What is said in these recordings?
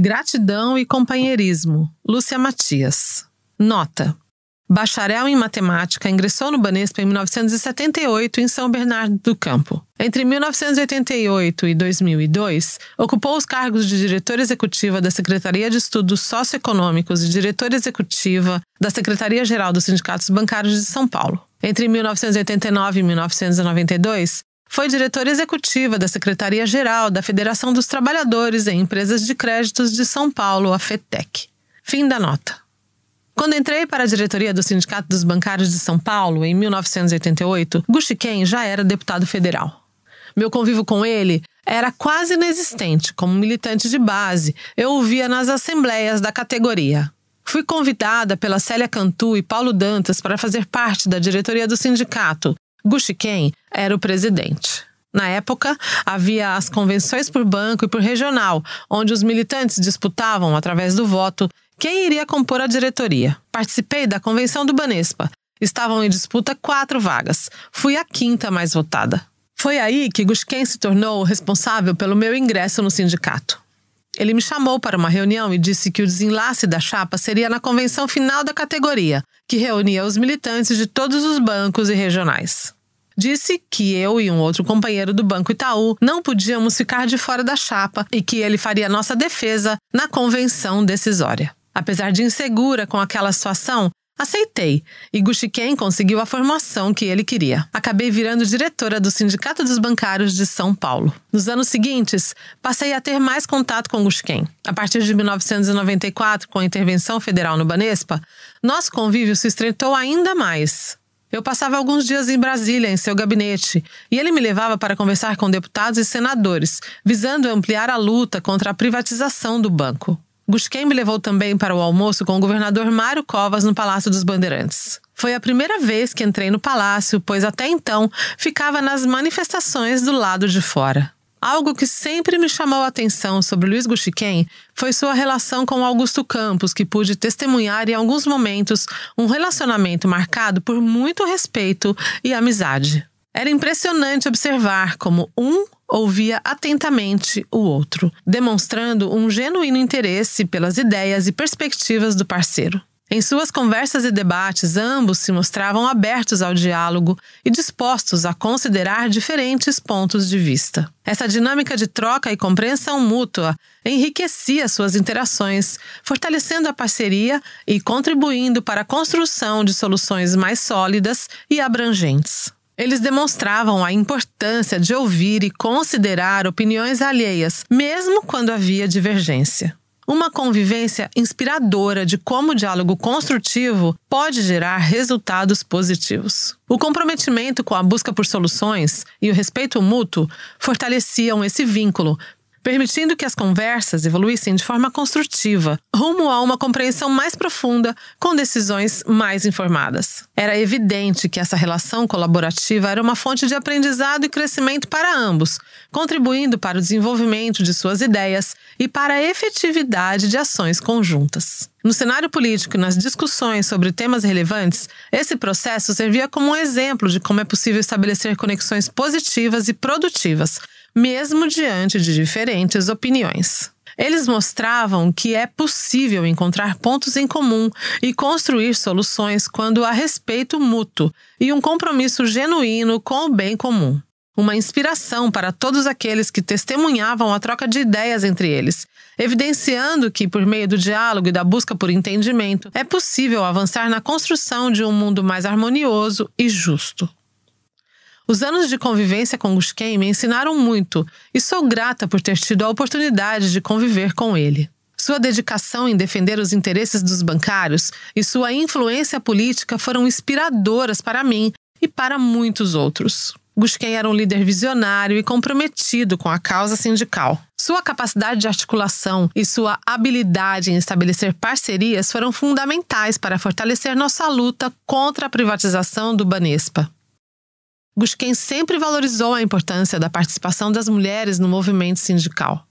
Gratidão e companheirismo. Lúcia Matias. Nota. Bacharel em matemática, ingressou no Banespa em 1978 em São Bernardo do Campo. Entre 1988 e 2002, ocupou os cargos de diretora executiva da Secretaria de Estudos Socioeconômicos e diretora executiva da Secretaria-Geral dos Sindicatos Bancários de São Paulo. Entre 1989 e 1992, foi diretora executiva da Secretaria-Geral da Federação dos Trabalhadores em Empresas de Créditos de São Paulo, a FETEC. Fim da nota. Quando entrei para a diretoria do Sindicato dos Bancários de São Paulo, em 1988, Guxiquem já era deputado federal. Meu convívio com ele era quase inexistente. Como militante de base, eu o via nas assembleias da categoria. Fui convidada pela Célia Cantu e Paulo Dantas para fazer parte da diretoria do sindicato. Guxiquem era o presidente. Na época, havia as convenções por banco e por regional, onde os militantes disputavam, através do voto, quem iria compor a diretoria. Participei da convenção do Banespa. Estavam em disputa 4 vagas. Fui a 5ª mais votada. Foi aí que Guxiquem se tornou o responsável pelo meu ingresso no sindicato. Ele me chamou para uma reunião e disse que o desenlace da chapa seria na convenção final da categoria, que reunia os militantes de todos os bancos e regionais. Disse que eu e um outro companheiro do Banco Itaú não podíamos ficar de fora da chapa e que ele faria nossa defesa na convenção decisória. Apesar de insegura com aquela situação, aceitei e Guxiquem conseguiu a formação que ele queria. Acabei virando diretora do Sindicato dos Bancários de São Paulo. Nos anos seguintes, passei a ter mais contato com Guxiquem. A partir de 1994, com a intervenção federal no Banespa, nosso convívio se estreitou ainda mais. Eu passava alguns dias em Brasília, em seu gabinete, e ele me levava para conversar com deputados e senadores, visando ampliar a luta contra a privatização do banco. Guxiquem me levou também para o almoço com o governador Mário Covas no Palácio dos Bandeirantes. Foi a primeira vez que entrei no palácio, pois até então ficava nas manifestações do lado de fora. Algo que sempre me chamou a atenção sobre Luiz Guxiquem foi sua relação com Augusto Campos, que pude testemunhar em alguns momentos um relacionamento marcado por muito respeito e amizade. Era impressionante observar como um ouvia atentamente o outro, demonstrando um genuíno interesse pelas ideias e perspectivas do parceiro. Em suas conversas e debates, ambos se mostravam abertos ao diálogo e dispostos a considerar diferentes pontos de vista. Essa dinâmica de troca e compreensão mútua enriquecia suas interações, fortalecendo a parceria e contribuindo para a construção de soluções mais sólidas e abrangentes. Eles demonstravam a importância de ouvir e considerar opiniões alheias, mesmo quando havia divergência. Uma convivência inspiradora de como o diálogo construtivo pode gerar resultados positivos. O comprometimento com a busca por soluções e o respeito mútuo fortaleciam esse vínculo, permitindo que as conversas evoluíssem de forma construtiva, rumo a uma compreensão mais profunda, com decisões mais informadas. Era evidente que essa relação colaborativa era uma fonte de aprendizado e crescimento para ambos, contribuindo para o desenvolvimento de suas ideias e para a efetividade de ações conjuntas. No cenário político e nas discussões sobre temas relevantes, esse processo servia como um exemplo de como é possível estabelecer conexões positivas e produtivas, mesmo diante de diferentes opiniões. Eles mostravam que é possível encontrar pontos em comum e construir soluções quando há respeito mútuo e um compromisso genuíno com o bem comum. Uma inspiração para todos aqueles que testemunhavam a troca de ideias entre eles, evidenciando que, por meio do diálogo e da busca por entendimento, é possível avançar na construção de um mundo mais harmonioso e justo. Os anos de convivência com Guxiquem me ensinaram muito e sou grata por ter tido a oportunidade de conviver com ele. Sua dedicação em defender os interesses dos bancários e sua influência política foram inspiradoras para mim e para muitos outros. Guxiquem era um líder visionário e comprometido com a causa sindical. Sua capacidade de articulação e sua habilidade em estabelecer parcerias foram fundamentais para fortalecer nossa luta contra a privatização do Banespa. Guxiquem sempre valorizou a importância da participação das mulheres no movimento sindical.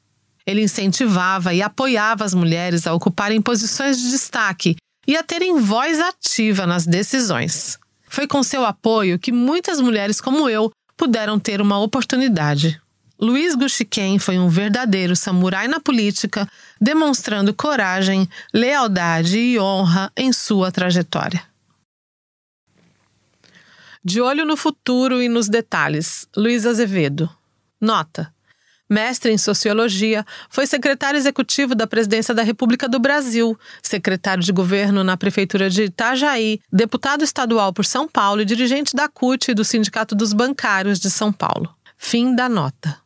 Ele incentivava e apoiava as mulheres a ocuparem posições de destaque e a terem voz ativa nas decisões. Foi com seu apoio que muitas mulheres como eu puderam ter uma oportunidade. Luiz Gushiken foi um verdadeiro samurai na política, demonstrando coragem, lealdade e honra em sua trajetória. De olho no futuro e nos detalhes, Luiz Azevedo. Nota: mestre em Sociologia, foi secretário executivo da Presidência da República do Brasil, secretário de governo na Prefeitura de Itajaí, deputado estadual por São Paulo e dirigente da CUT e do Sindicato dos Bancários de São Paulo. Fim da nota.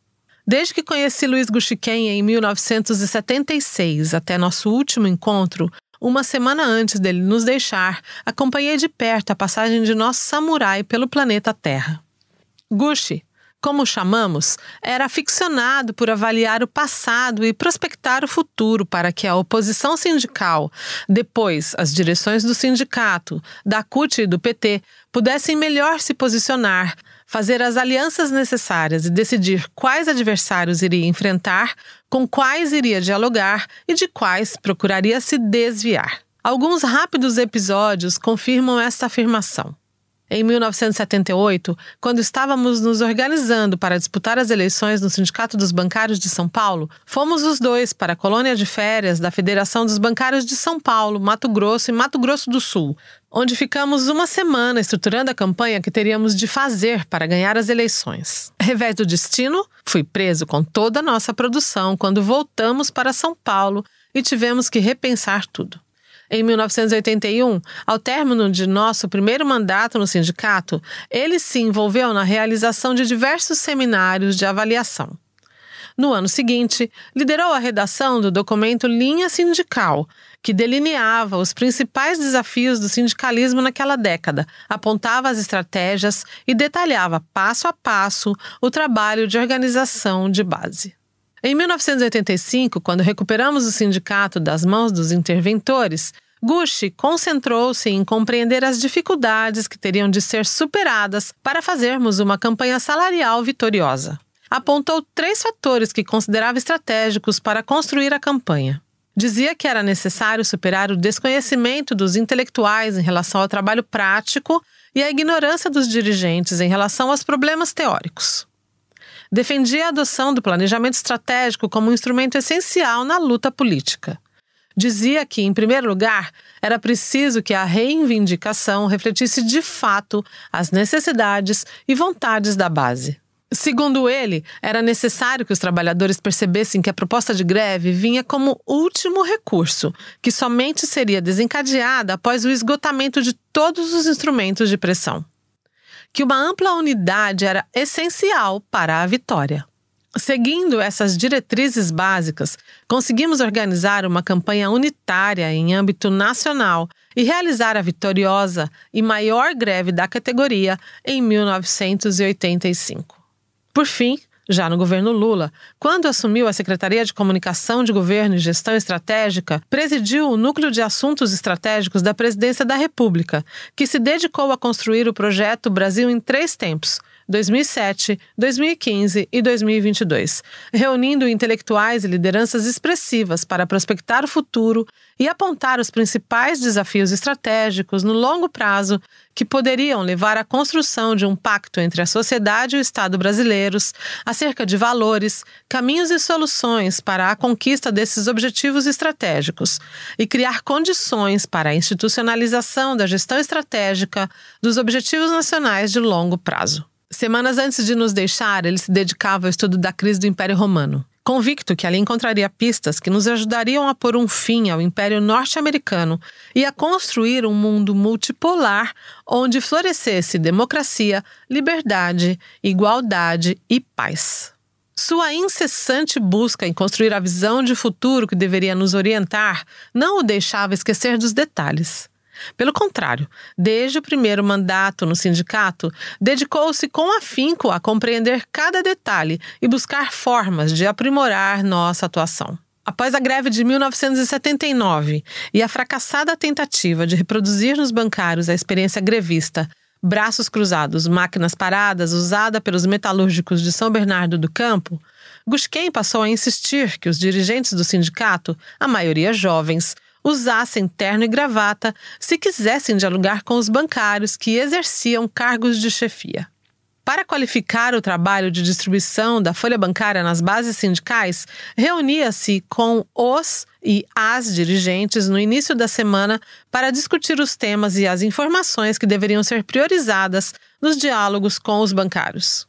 Desde que conheci Luiz Gushiken em 1976 até nosso último encontro, uma semana antes dele nos deixar, acompanhei de perto a passagem de nosso samurai pelo planeta Terra. Gushi, como o chamamos, era aficionado por avaliar o passado e prospectar o futuro para que a oposição sindical, depois as direções do sindicato, da CUT e do PT, pudessem melhor se posicionar, fazer as alianças necessárias e decidir quais adversários iria enfrentar, com quais iria dialogar e de quais procuraria se desviar. Alguns rápidos episódios confirmam esta afirmação. Em 1978, quando estávamos nos organizando para disputar as eleições no Sindicato dos Bancários de São Paulo, fomos os dois para a colônia de férias da Federação dos Bancários de São Paulo, Mato Grosso e Mato Grosso do Sul, onde ficamos uma semana estruturando a campanha que teríamos de fazer para ganhar as eleições. Revés do destino, fui preso com toda a nossa produção quando voltamos para São Paulo e tivemos que repensar tudo. Em 1981, ao término de nosso primeiro mandato no sindicato, ele se envolveu na realização de diversos seminários de avaliação. No ano seguinte, liderou a redação do documento Linha Sindical, que delineava os principais desafios do sindicalismo naquela década, apontava as estratégias e detalhava passo a passo o trabalho de organização de base. Em 1985, quando recuperamos o sindicato das mãos dos interventores, Gushi concentrou-se em compreender as dificuldades que teriam de ser superadas para fazermos uma campanha salarial vitoriosa. Apontou 3 fatores que considerava estratégicos para construir a campanha. Dizia que era necessário superar o desconhecimento dos intelectuais em relação ao trabalho prático e a ignorância dos dirigentes em relação aos problemas teóricos. Defendia a adoção do planejamento estratégico como um instrumento essencial na luta política. Dizia que, em primeiro lugar, era preciso que a reivindicação refletisse de fato as necessidades e vontades da base. Segundo ele, era necessário que os trabalhadores percebessem que a proposta de greve vinha como último recurso, que somente seria desencadeada após o esgotamento de todos os instrumentos de pressão. Que uma ampla unidade era essencial para a vitória. Seguindo essas diretrizes básicas, conseguimos organizar uma campanha unitária em âmbito nacional e realizar a vitoriosa e maior greve da categoria em 1985. Por fim, já no governo Lula, quando assumiu a Secretaria de Comunicação de Governo e Gestão Estratégica, presidiu o Núcleo de Assuntos Estratégicos da Presidência da República, que se dedicou a construir o projeto Brasil em 3 tempos, 2007, 2015 e 2022, reunindo intelectuais e lideranças expressivas para prospectar o futuro e apontar os principais desafios estratégicos no longo prazo que poderiam levar à construção de um pacto entre a sociedade e o Estado brasileiros acerca de valores, caminhos e soluções para a conquista desses objetivos estratégicos e criar condições para a institucionalização da gestão estratégica dos objetivos nacionais de longo prazo. Semanas antes de nos deixar, ele se dedicava ao estudo da crise do Império Romano. Convicto que ali encontraria pistas que nos ajudariam a pôr um fim ao Império Norte-Americano e a construir um mundo multipolar onde florescesse democracia, liberdade, igualdade e paz. Sua incessante busca em construir a visão de futuro que deveria nos orientar não o deixava esquecer dos detalhes. Pelo contrário, desde o primeiro mandato no sindicato, dedicou-se com afinco a compreender cada detalhe e buscar formas de aprimorar nossa atuação. Após a greve de 1979 e a fracassada tentativa de reproduzir nos bancários a experiência grevista, braços cruzados, máquinas paradas, usada pelos metalúrgicos de São Bernardo do Campo, Gushiken passou a insistir que os dirigentes do sindicato, a maioria jovens, usassem terno e gravata se quisessem dialogar com os bancários que exerciam cargos de chefia. Para qualificar o trabalho de distribuição da folha bancária nas bases sindicais, reunia-se com os e as dirigentes no início da semana para discutir os temas e as informações que deveriam ser priorizadas nos diálogos com os bancários.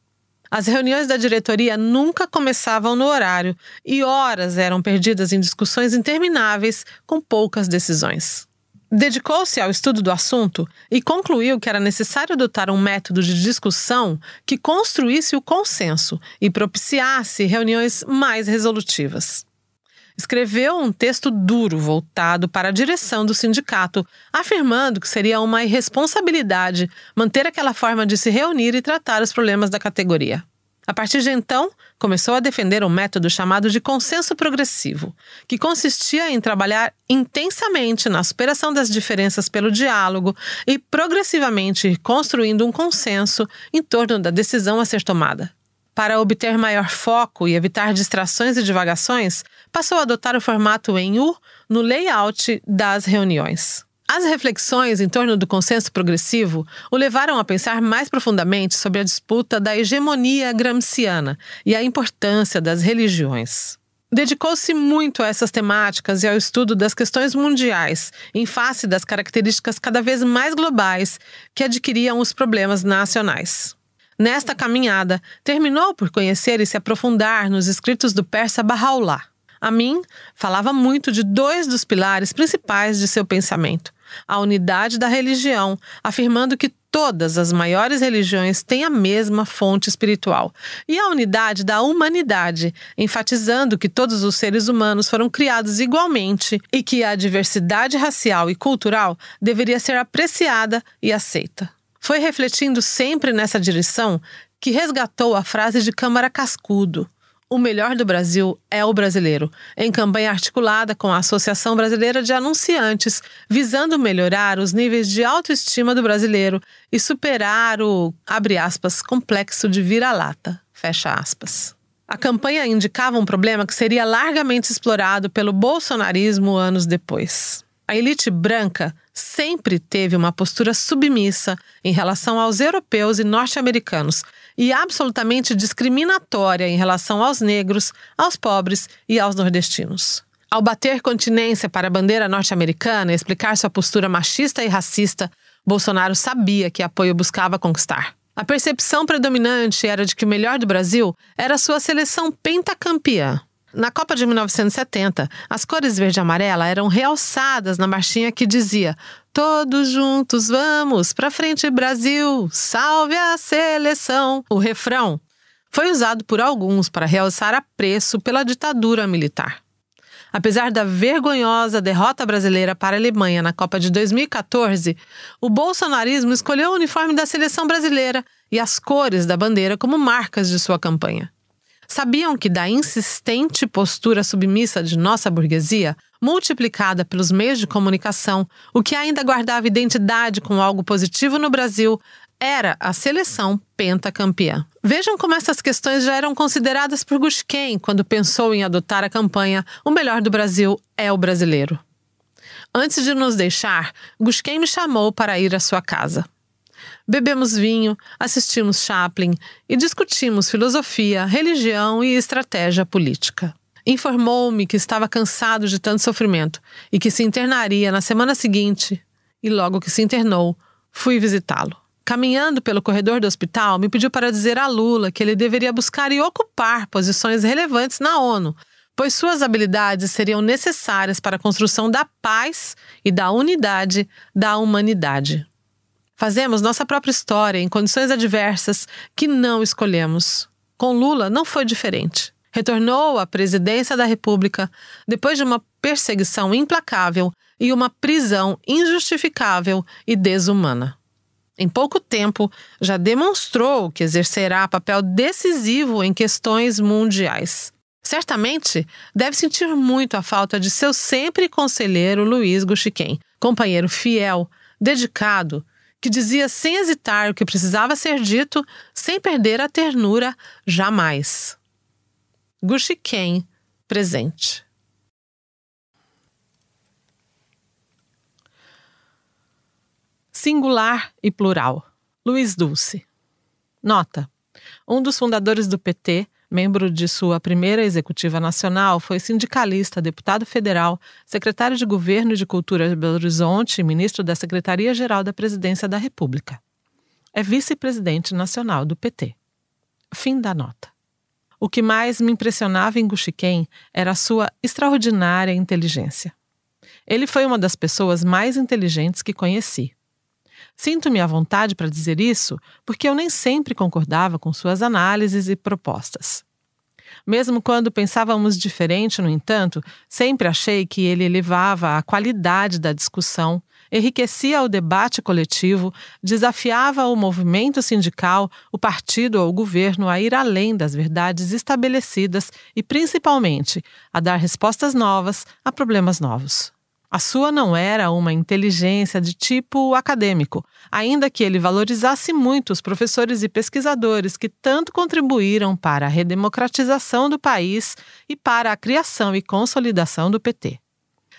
As reuniões da diretoria nunca começavam no horário e horas eram perdidas em discussões intermináveis com poucas decisões. Dedicou-se ao estudo do assunto e concluiu que era necessário adotar um método de discussão que construísse o consenso e propiciasse reuniões mais resolutivas. Escreveu um texto duro voltado para a direção do sindicato, afirmando que seria uma irresponsabilidade manter aquela forma de se reunir e tratar os problemas da categoria. A partir de então, começou a defender um método chamado de consenso progressivo, que consistia em trabalhar intensamente na superação das diferenças pelo diálogo e progressivamente ir construindo um consenso em torno da decisão a ser tomada. Para obter maior foco e evitar distrações e divagações, passou a adotar o formato em U no layout das reuniões. As reflexões em torno do consenso progressivo o levaram a pensar mais profundamente sobre a disputa da hegemonia gramsciana e a importância das religiões. Dedicou-se muito a essas temáticas e ao estudo das questões mundiais, em face das características cada vez mais globais que adquiriam os problemas nacionais. Nesta caminhada, terminou por conhecer e se aprofundar nos escritos do persa Baha'u'lláh. Amin falava muito de dois dos pilares principais de seu pensamento: a unidade da religião, afirmando que todas as maiores religiões têm a mesma fonte espiritual, e a unidade da humanidade, enfatizando que todos os seres humanos foram criados igualmente e que a diversidade racial e cultural deveria ser apreciada e aceita. Foi refletindo sempre nessa direção que resgatou a frase de Câmara Cascudo: "O melhor do Brasil é o brasileiro", em campanha articulada com a Associação Brasileira de Anunciantes, visando melhorar os níveis de autoestima do brasileiro e superar o, abre aspas, complexo de vira-lata, fecha aspas. A campanha indicava um problema que seria largamente explorado pelo bolsonarismo anos depois. A elite branca sempre teve uma postura submissa em relação aos europeus e norte-americanos e absolutamente discriminatória em relação aos negros, aos pobres e aos nordestinos. Ao bater continência para a bandeira norte-americana e explicar sua postura machista e racista, Bolsonaro sabia que apoio buscava conquistar. A percepção predominante era de que o melhor do Brasil era sua seleção pentacampeã. Na Copa de 1970, as cores verde e amarela eram realçadas na marchinha que dizia: "Todos juntos vamos, pra frente Brasil, salve a seleção". O refrão foi usado por alguns para realçar apreço pela ditadura militar. Apesar da vergonhosa derrota brasileira para a Alemanha na Copa de 2014, o bolsonarismo escolheu o uniforme da seleção brasileira e as cores da bandeira como marcas de sua campanha. Sabiam que da insistente postura submissa de nossa burguesia, multiplicada pelos meios de comunicação, o que ainda guardava identidade com algo positivo no Brasil era a seleção pentacampeã. Vejam como essas questões já eram consideradas por Gushken quando pensou em adotar a campanha "O melhor do Brasil é o brasileiro". Antes de nos deixar, Gushken me chamou para ir à sua casa. Bebemos vinho, assistimos Chaplin e discutimos filosofia, religião e estratégia política. Informou-me que estava cansado de tanto sofrimento e que se internaria na semana seguinte, e logo que se internou, fui visitá-lo. Caminhando pelo corredor do hospital, me pediu para dizer a Lula que ele deveria buscar e ocupar posições relevantes na ONU, pois suas habilidades seriam necessárias para a construção da paz e da unidade da humanidade. Fazemos nossa própria história em condições adversas que não escolhemos. Com Lula não foi diferente. Retornou à presidência da República depois de uma perseguição implacável e uma prisão injustificável e desumana. Em pouco tempo, já demonstrou que exercerá papel decisivo em questões mundiais. Certamente, deve sentir muito a falta de seu sempre conselheiro Luiz Gushken, companheiro fiel, dedicado, que dizia sem hesitar o que precisava ser dito, sem perder a ternura jamais. Gushken, presente. Singular e plural. Luiz Dulce. Nota: um dos fundadores do PT, membro de sua primeira executiva nacional, foi sindicalista, deputado federal, secretário de Governo e de Cultura de Belo Horizonte e ministro da Secretaria-Geral da Presidência da República. É vice-presidente nacional do PT. Fim da nota. O que mais me impressionava em Gushiken era a sua extraordinária inteligência. Ele foi uma das pessoas mais inteligentes que conheci. Sinto-me à vontade para dizer isso porque eu nem sempre concordava com suas análises e propostas. Mesmo quando pensávamos diferente, no entanto, sempre achei que ele elevava a qualidade da discussão, enriquecia o debate coletivo, desafiava o movimento sindical, o partido ou o governo a ir além das verdades estabelecidas e, principalmente, a dar respostas novas a problemas novos. A sua não era uma inteligência de tipo acadêmico, ainda que ele valorizasse muito os professores e pesquisadores que tanto contribuíram para a redemocratização do país e para a criação e consolidação do PT.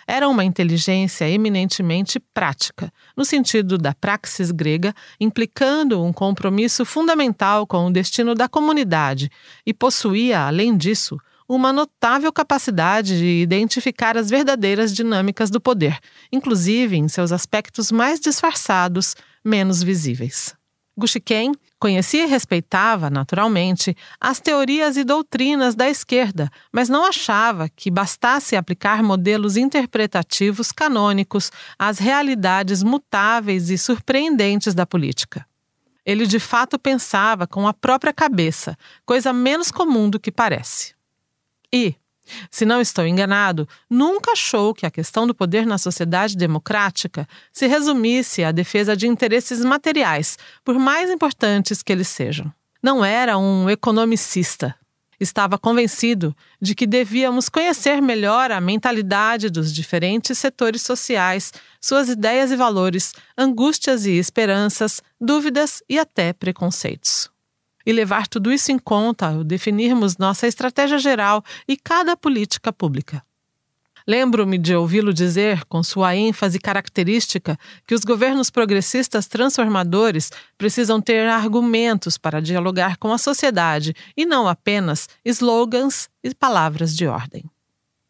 Era uma inteligência eminentemente prática, no sentido da praxis grega, implicando um compromisso fundamental com o destino da comunidade e possuía, além disso, uma notável capacidade de identificar as verdadeiras dinâmicas do poder, inclusive em seus aspectos mais disfarçados, menos visíveis. Gushiken conhecia e respeitava, naturalmente, as teorias e doutrinas da esquerda, mas não achava que bastasse aplicar modelos interpretativos canônicos às realidades mutáveis e surpreendentes da política. Ele de fato pensava com a própria cabeça, coisa menos comum do que parece. E, se não estou enganado, nunca achou que a questão do poder na sociedade democrática se resumisse à defesa de interesses materiais, por mais importantes que eles sejam. Não era um economicista. Estava convencido de que devíamos conhecer melhor a mentalidade dos diferentes setores sociais, suas ideias e valores, angústias e esperanças, dúvidas e até preconceitos. E levar tudo isso em conta ao definirmos nossa estratégia geral e cada política pública. Lembro-me de ouvi-lo dizer, com sua ênfase característica, que os governos progressistas transformadores precisam ter argumentos para dialogar com a sociedade e não apenas slogans e palavras de ordem.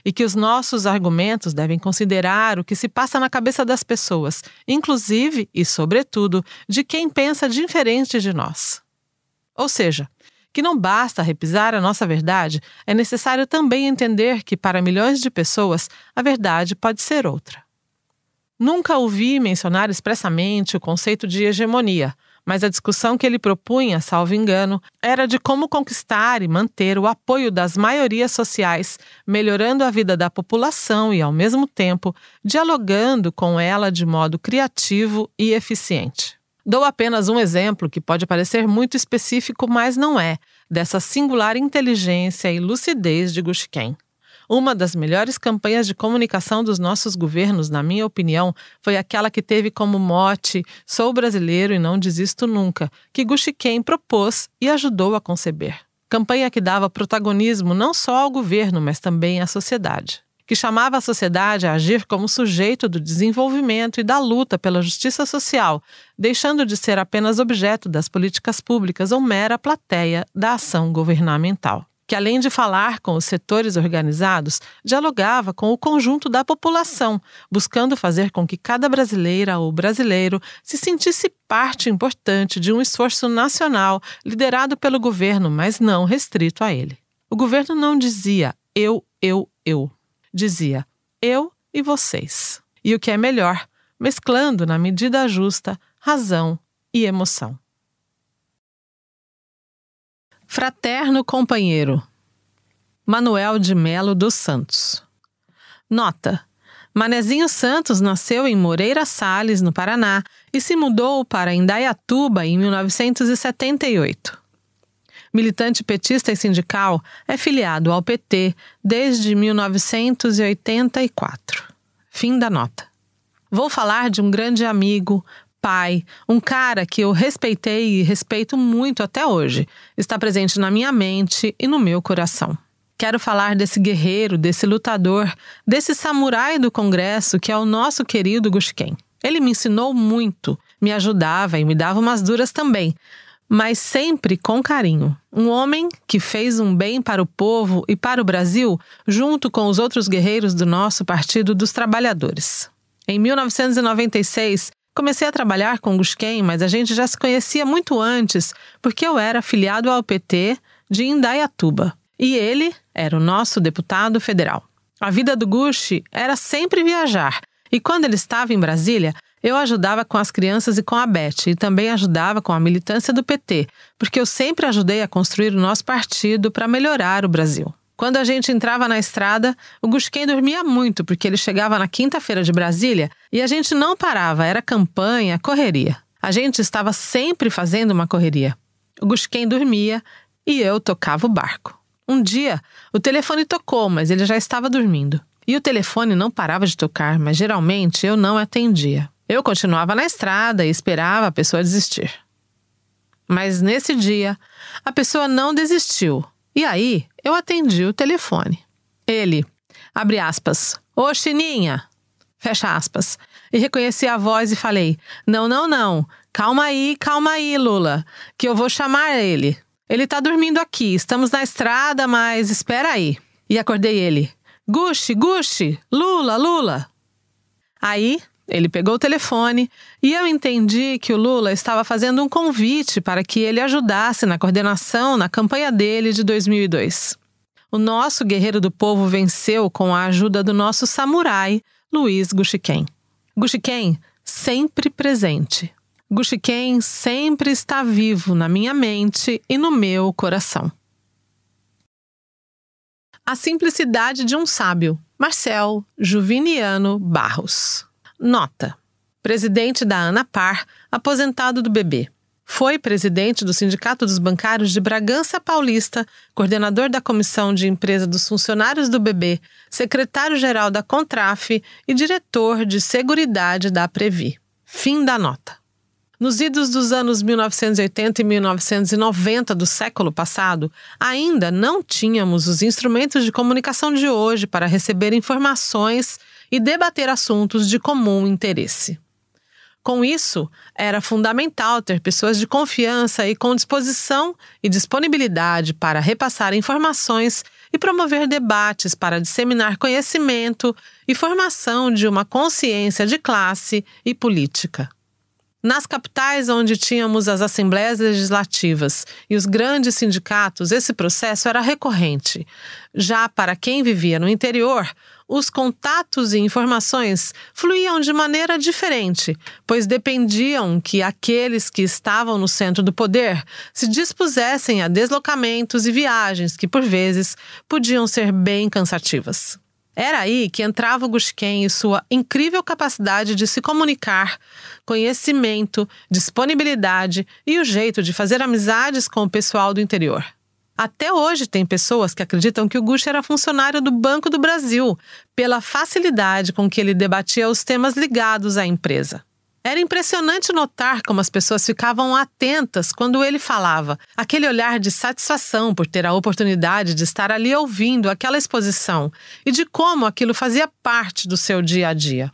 E que os nossos argumentos devem considerar o que se passa na cabeça das pessoas, inclusive e, sobretudo, de quem pensa diferente de nós. Ou seja, que não basta repisar a nossa verdade, é necessário também entender que, para milhões de pessoas, a verdade pode ser outra. Nunca ouvi mencionar expressamente o conceito de hegemonia, mas a discussão que ele propunha, salvo engano, era de como conquistar e manter o apoio das maiorias sociais, melhorando a vida da população e, ao mesmo tempo, dialogando com ela de modo criativo e eficiente. Dou apenas um exemplo que pode parecer muito específico, mas não é, dessa singular inteligência e lucidez de Gushiken. Uma das melhores campanhas de comunicação dos nossos governos, na minha opinião, foi aquela que teve como mote "Sou brasileiro e não desisto nunca", que Gushiken propôs e ajudou a conceber. Campanha que dava protagonismo não só ao governo, mas também à sociedade. Que chamava a sociedade a agir como sujeito do desenvolvimento e da luta pela justiça social, deixando de ser apenas objeto das políticas públicas ou mera plateia da ação governamental. Que, além de falar com os setores organizados, dialogava com o conjunto da população, buscando fazer com que cada brasileira ou brasileiro se sentisse parte importante de um esforço nacional liderado pelo governo, mas não restrito a ele. O governo não dizia eu. Dizia eu e vocês. E o que é melhor, mesclando na medida justa razão e emoção. Fraterno companheiro. Manuel de Melo dos Santos. Nota: Manezinho Santos nasceu em Moreira Salles, no Paraná, e se mudou para Indaiatuba em 1978. Militante petista e sindical, é filiado ao PT desde 1984. Fim da nota. Vou falar de um grande amigo, pai, um cara que eu respeitei e respeito muito até hoje. Está presente na minha mente e no meu coração. Quero falar desse guerreiro, desse lutador, desse samurai do Congresso que é o nosso querido Gushiken. Ele me ensinou muito, me ajudava e me dava umas duras também. mas sempre com carinho. Um homem que fez um bem para o povo e para o Brasil, junto com os outros guerreiros do nosso Partido dos Trabalhadores. Em 1996, comecei a trabalhar com Gusquem, mas a gente já se conhecia muito antes, porque eu era afiliado ao PT de Indaiatuba. E ele era o nosso deputado federal. A vida do Gushi era sempre viajar, e quando ele estava em Brasília, eu ajudava com as crianças e com a Beth, e também ajudava com a militância do PT, porque eu sempre ajudei a construir o nosso partido para melhorar o Brasil. Quando a gente entrava na estrada, o Gusquem dormia muito, porque ele chegava na quinta-feira de Brasília e a gente não parava, era campanha, correria. A gente estava sempre fazendo uma correria. O Gusquem dormia e eu tocava o barco. Um dia, o telefone tocou, mas ele já estava dormindo. E o telefone não parava de tocar, mas geralmente eu não atendia. Eu continuava na estrada e esperava a pessoa desistir. Mas nesse dia, a pessoa não desistiu. E aí, eu atendi o telefone. Ele, abre aspas, ô Chininha, fecha aspas. E reconheci a voz e falei, não, calma aí, Lula, que eu vou chamar ele. Ele tá dormindo aqui, estamos na estrada, mas espera aí. E acordei ele, Gushi, Lula. Aí, ele pegou o telefone e eu entendi que o Lula estava fazendo um convite para que ele ajudasse na coordenação na campanha dele de 2002. O nosso guerreiro do povo venceu com a ajuda do nosso samurai, Luiz Gushiken. Gushiken sempre presente. Gushiken sempre está vivo na minha mente e no meu coração. A simplicidade de um sábio, Marcel Juviniano Barros. Nota: presidente da ANAPAR, aposentado do BB. Foi presidente do Sindicato dos Bancários de Bragança Paulista, coordenador da Comissão de Empresa dos Funcionários do BB, secretário-geral da CONTRAF e diretor de Seguridade da Previ. Fim da nota. Nos idos dos anos 1980 e 1990 do século passado, ainda não tínhamos os instrumentos de comunicação de hoje para receber informações e debater assuntos de comum interesse. Com isso, era fundamental ter pessoas de confiança e com disposição e disponibilidade para repassar informações e promover debates para disseminar conhecimento e formação de uma consciência de classe e política. Nas capitais onde tínhamos as assembleias legislativas e os grandes sindicatos, esse processo era recorrente. Já para quem vivia no interior, os contatos e informações fluíam de maneira diferente, pois dependiam que aqueles que estavam no centro do poder se dispusessem a deslocamentos e viagens que, por vezes, podiam ser bem cansativas. Era aí que entrava o Gusquem e sua incrível capacidade de se comunicar, conhecimento, disponibilidade e o jeito de fazer amizades com o pessoal do interior. Até hoje tem pessoas que acreditam que o Gushi era funcionário do Banco do Brasil, pela facilidade com que ele debatia os temas ligados à empresa. Era impressionante notar como as pessoas ficavam atentas quando ele falava, aquele olhar de satisfação por ter a oportunidade de estar ali ouvindo aquela exposição e de como aquilo fazia parte do seu dia a dia.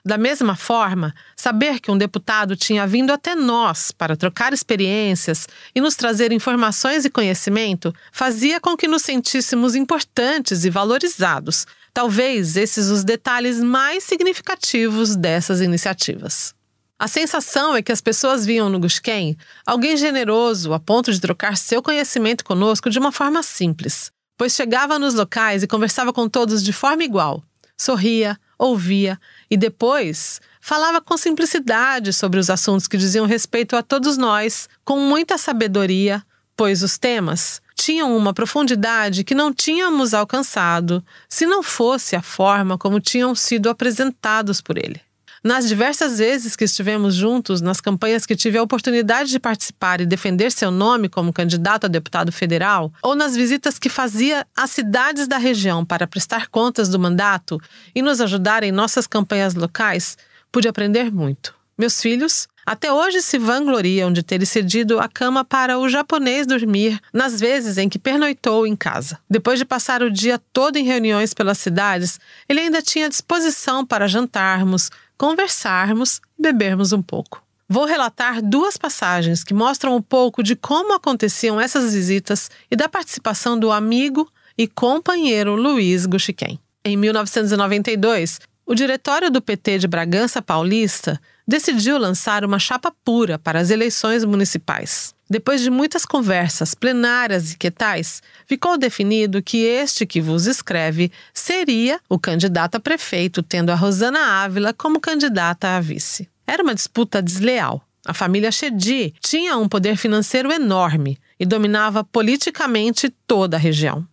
Da mesma forma, saber que um deputado tinha vindo até nós para trocar experiências e nos trazer informações e conhecimento fazia com que nos sentíssemos importantes e valorizados. Talvez esses os detalhes mais significativos dessas iniciativas. A sensação é que as pessoas viam no Gusquem alguém generoso a ponto de trocar seu conhecimento conosco de uma forma simples, pois chegava nos locais e conversava com todos de forma igual, sorria, ouvia e depois falava com simplicidade sobre os assuntos que diziam respeito a todos nós, com muita sabedoria, pois os temas tinham uma profundidade que não tínhamos alcançado se não fosse a forma como tinham sido apresentados por ele. Nas diversas vezes que estivemos juntos, nas campanhas que tive a oportunidade de participar e defender seu nome como candidato a deputado federal, ou nas visitas que fazia às cidades da região para prestar contas do mandato e nos ajudar em nossas campanhas locais, pude aprender muito. Meus filhos até hoje se vangloriam de ter cedido a cama para o japonês dormir nas vezes em que pernoitou em casa. Depois de passar o dia todo em reuniões pelas cidades, ele ainda tinha disposição para jantarmos, conversarmos e bebermos um pouco. Vou relatar 2 passagens que mostram um pouco de como aconteciam essas visitas e da participação do amigo e companheiro Luiz Gushiken. Em 1992, o diretório do PT de Bragança Paulista decidiu lançar uma chapa pura para as eleições municipais. Depois de muitas conversas plenárias e que tais, ficou definido que este que vos escreve seria o candidato a prefeito, tendo a Rosana Ávila como candidata a vice. Era uma disputa desleal. A família Chedi tinha um poder financeiro enorme e dominava politicamente toda a região.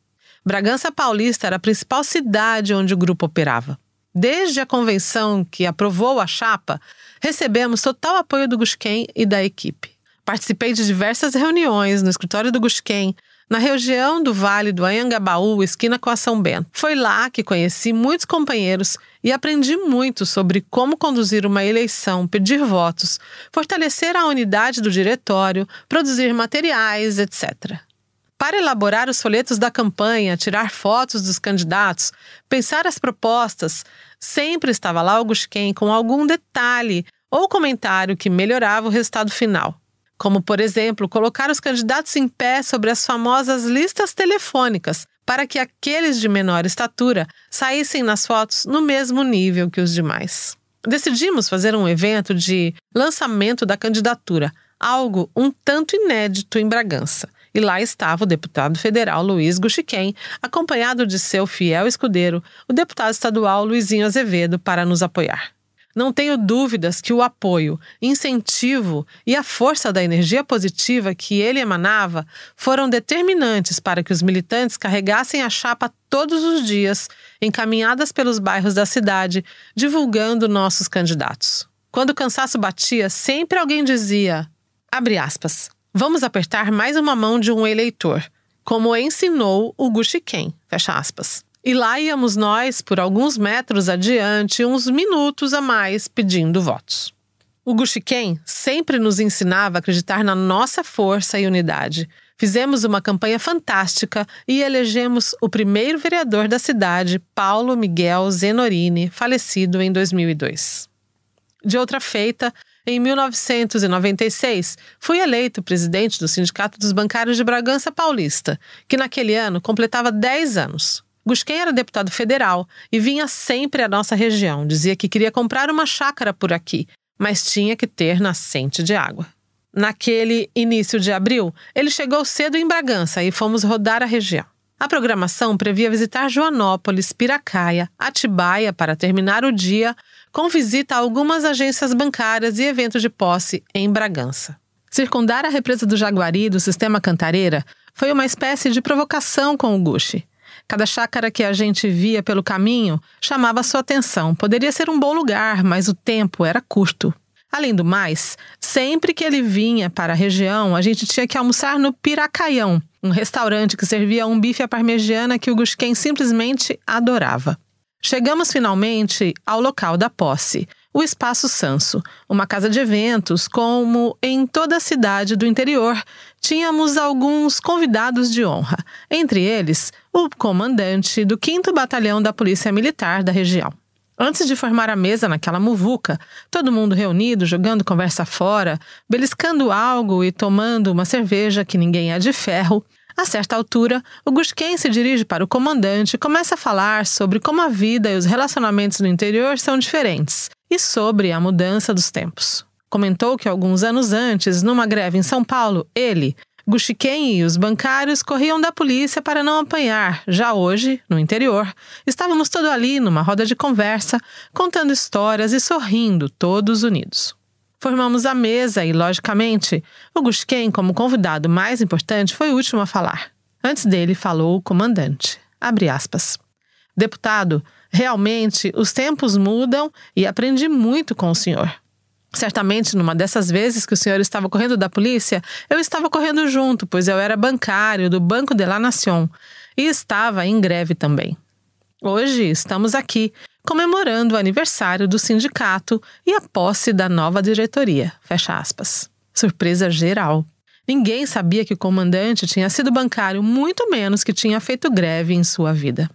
Bragança Paulista era a principal cidade onde o grupo operava. Desde a convenção que aprovou a chapa, recebemos total apoio do Gushiken e da equipe. Participei de diversas reuniões no escritório do Gushiken, na região do Vale do Anhangabaú, esquina com a São Bento. Foi lá que conheci muitos companheiros e aprendi muito sobre como conduzir uma eleição, pedir votos, fortalecer a unidade do diretório, produzir materiais, etc. Para elaborar os folhetos da campanha, tirar fotos dos candidatos, pensar as propostas, sempre estava lá o Gushiken com algum detalhe ou comentário que melhorava o resultado final. Como, por exemplo, colocar os candidatos em pé sobre as famosas listas telefônicas para que aqueles de menor estatura saíssem nas fotos no mesmo nível que os demais. Decidimos fazer um evento de lançamento da candidatura, algo um tanto inédito em Bragança. E lá estava o deputado federal Luiz Gushiken, acompanhado de seu fiel escudeiro, o deputado estadual Luizinho Azevedo, para nos apoiar. Não tenho dúvidas que o apoio, incentivo e a força da energia positiva que ele emanava foram determinantes para que os militantes carregassem a chapa todos os dias, encaminhadas pelos bairros da cidade, divulgando nossos candidatos. Quando o cansaço batia, sempre alguém dizia, abre aspas, vamos apertar mais uma mão de um eleitor, como ensinou o Gushiken, fecha aspas. E lá íamos nós, por alguns metros adiante, uns minutos a mais, pedindo votos. O Gushiken sempre nos ensinava a acreditar na nossa força e unidade. Fizemos uma campanha fantástica e elegemos o primeiro vereador da cidade, Paulo Miguel Zenorini, falecido em 2002. De outra feita, em 1996, fui eleito presidente do Sindicato dos Bancários de Bragança Paulista, que naquele ano completava 10 anos. Gushiken era deputado federal e vinha sempre à nossa região. Dizia que queria comprar uma chácara por aqui, mas tinha que ter nascente de água. Naquele início de abril, ele chegou cedo em Bragança e fomos rodar a região. A programação previa visitar Joanópolis, Piracaia, Atibaia para terminar o dia com visita a algumas agências bancárias e eventos de posse em Bragança. Circundar a represa do Jaguari do sistema Cantareira foi uma espécie de provocação com o Gushi. Cada chácara que a gente via pelo caminho chamava sua atenção. Poderia ser um bom lugar, mas o tempo era curto. Além do mais, sempre que ele vinha para a região, a gente tinha que almoçar no Piracaião, um restaurante que servia um bife à parmegiana que o Gushiken simplesmente adorava. Chegamos finalmente ao local da posse, o Espaço Sanso, uma casa de eventos, como em toda a cidade do interior, tínhamos alguns convidados de honra, entre eles o comandante do 5º Batalhão da Polícia Militar da região. Antes de formar a mesa naquela muvuca, todo mundo reunido, jogando conversa fora, beliscando algo e tomando uma cerveja que ninguém é de ferro, a certa altura, o Gushiken se dirige para o comandante e começa a falar sobre como a vida e os relacionamentos no interior são diferentes e sobre a mudança dos tempos. Comentou que alguns anos antes, numa greve em São Paulo, ele, Gushiken e os bancários corriam da polícia para não apanhar. Já hoje, no interior, estávamos todos ali numa roda de conversa, contando histórias e sorrindo, todos unidos. Formamos a mesa e, logicamente, o Gushiken, como convidado mais importante, foi o último a falar. Antes dele, falou o comandante. Abre aspas. Deputado, realmente os tempos mudam e aprendi muito com o senhor. Certamente, numa dessas vezes que o senhor estava correndo da polícia, eu estava correndo junto, pois eu era bancário do Banco de la Nación e estava em greve também. Hoje estamos aqui, comemorando o aniversário do sindicato e a posse da nova diretoria, fecha aspas. Surpresa geral. Ninguém sabia que o comandante tinha sido bancário, muito menos que tinha feito greve em sua vida.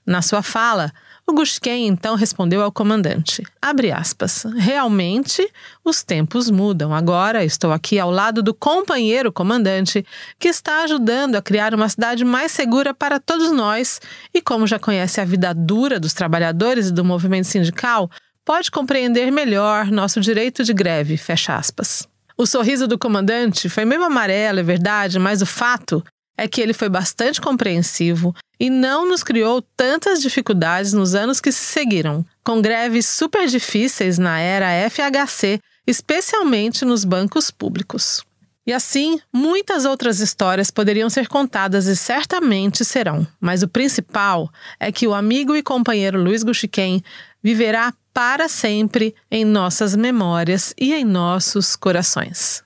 Na sua fala, O Gushken então respondeu ao comandante, abre aspas, realmente os tempos mudam. Agora estou aqui ao lado do companheiro comandante que está ajudando a criar uma cidade mais segura para todos nós e como já conhece a vida dura dos trabalhadores e do movimento sindical, pode compreender melhor nosso direito de greve, fecha aspas. O sorriso do comandante foi meio amarelo, é verdade, mas o fato é que ele foi bastante compreensivo e não nos criou tantas dificuldades nos anos que se seguiram, com greves super difíceis na era FHC, especialmente nos bancos públicos. E assim, muitas outras histórias poderiam ser contadas e certamente serão, mas o principal é que o amigo e companheiro Luiz Gushken viverá para sempre em nossas memórias e em nossos corações.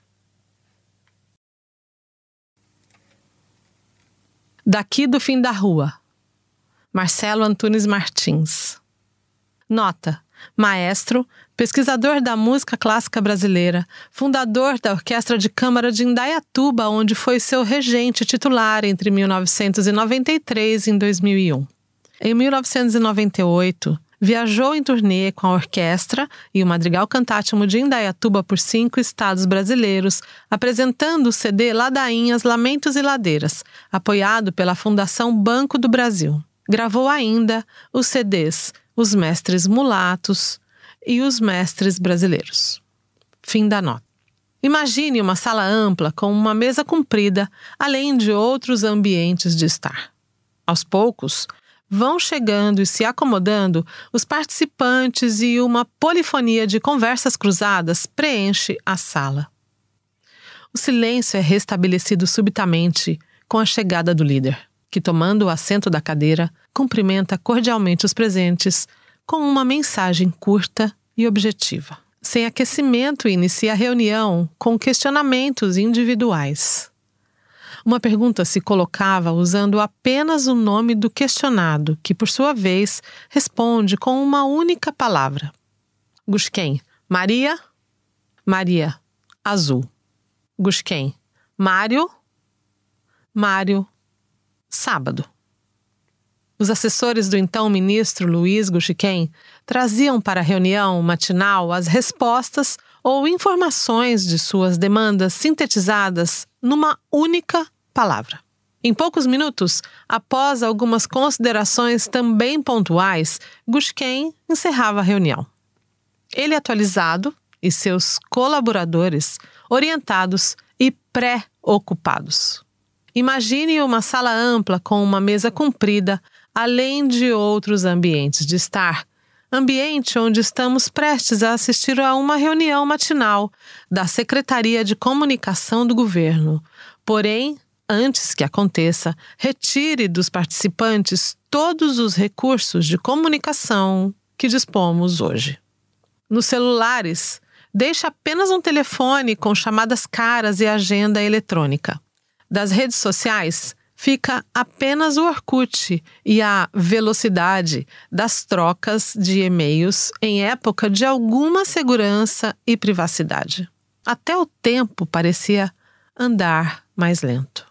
Daqui do fim da rua, Marcelo Antunes Martins. Nota: maestro, pesquisador da música clássica brasileira, fundador da Orquestra de Câmara de Indaiatuba, onde foi seu regente titular entre 1993 e 2001. Em 1998, viajou em turnê com a orquestra e o Madrigal Cantátimo de Indaiatuba por 5 estados brasileiros, apresentando o CD Ladainhas, Lamentos e Ladeiras, apoiado pela Fundação Banco do Brasil. Gravou ainda os CDs Os Mestres Mulatos e Os Mestres Brasileiros. Fim da nota. Imagine uma sala ampla com uma mesa comprida, além de outros ambientes de estar. Aos poucos, vão chegando e se acomodando os participantes e uma polifonia de conversas cruzadas preenche a sala. O silêncio é restabelecido subitamente com a chegada do líder, que, tomando o assento da cadeira, cumprimenta cordialmente os presentes com uma mensagem curta e objetiva. Sem aquecimento, inicia a reunião com questionamentos individuais. Uma pergunta se colocava usando apenas o nome do questionado, que, por sua vez, responde com uma única palavra. Gushken: Maria. Maria: azul. Gushken: Mário. Mário: sábado. Os assessores do então ministro Luiz Gushken traziam para a reunião matinal as respostas ou informações de suas demandas sintetizadas numa única palavra. Em poucos minutos, após algumas considerações também pontuais, Gushken encerrava a reunião. Ele atualizado e seus colaboradores orientados e pré-ocupados. Imagine uma sala ampla com uma mesa comprida, além de outros ambientes de estar. Ambiente onde estamos prestes a assistir a uma reunião matinal da Secretaria de Comunicação do Governo. Porém, antes que aconteça, retire dos participantes todos os recursos de comunicação que dispomos hoje. Nos celulares, deixe apenas um telefone com chamadas caras e agenda eletrônica. Das redes sociais, fica apenas o Orkut e a velocidade das trocas de e-mails em época de alguma segurança e privacidade. Até o tempo parecia andar mais lento.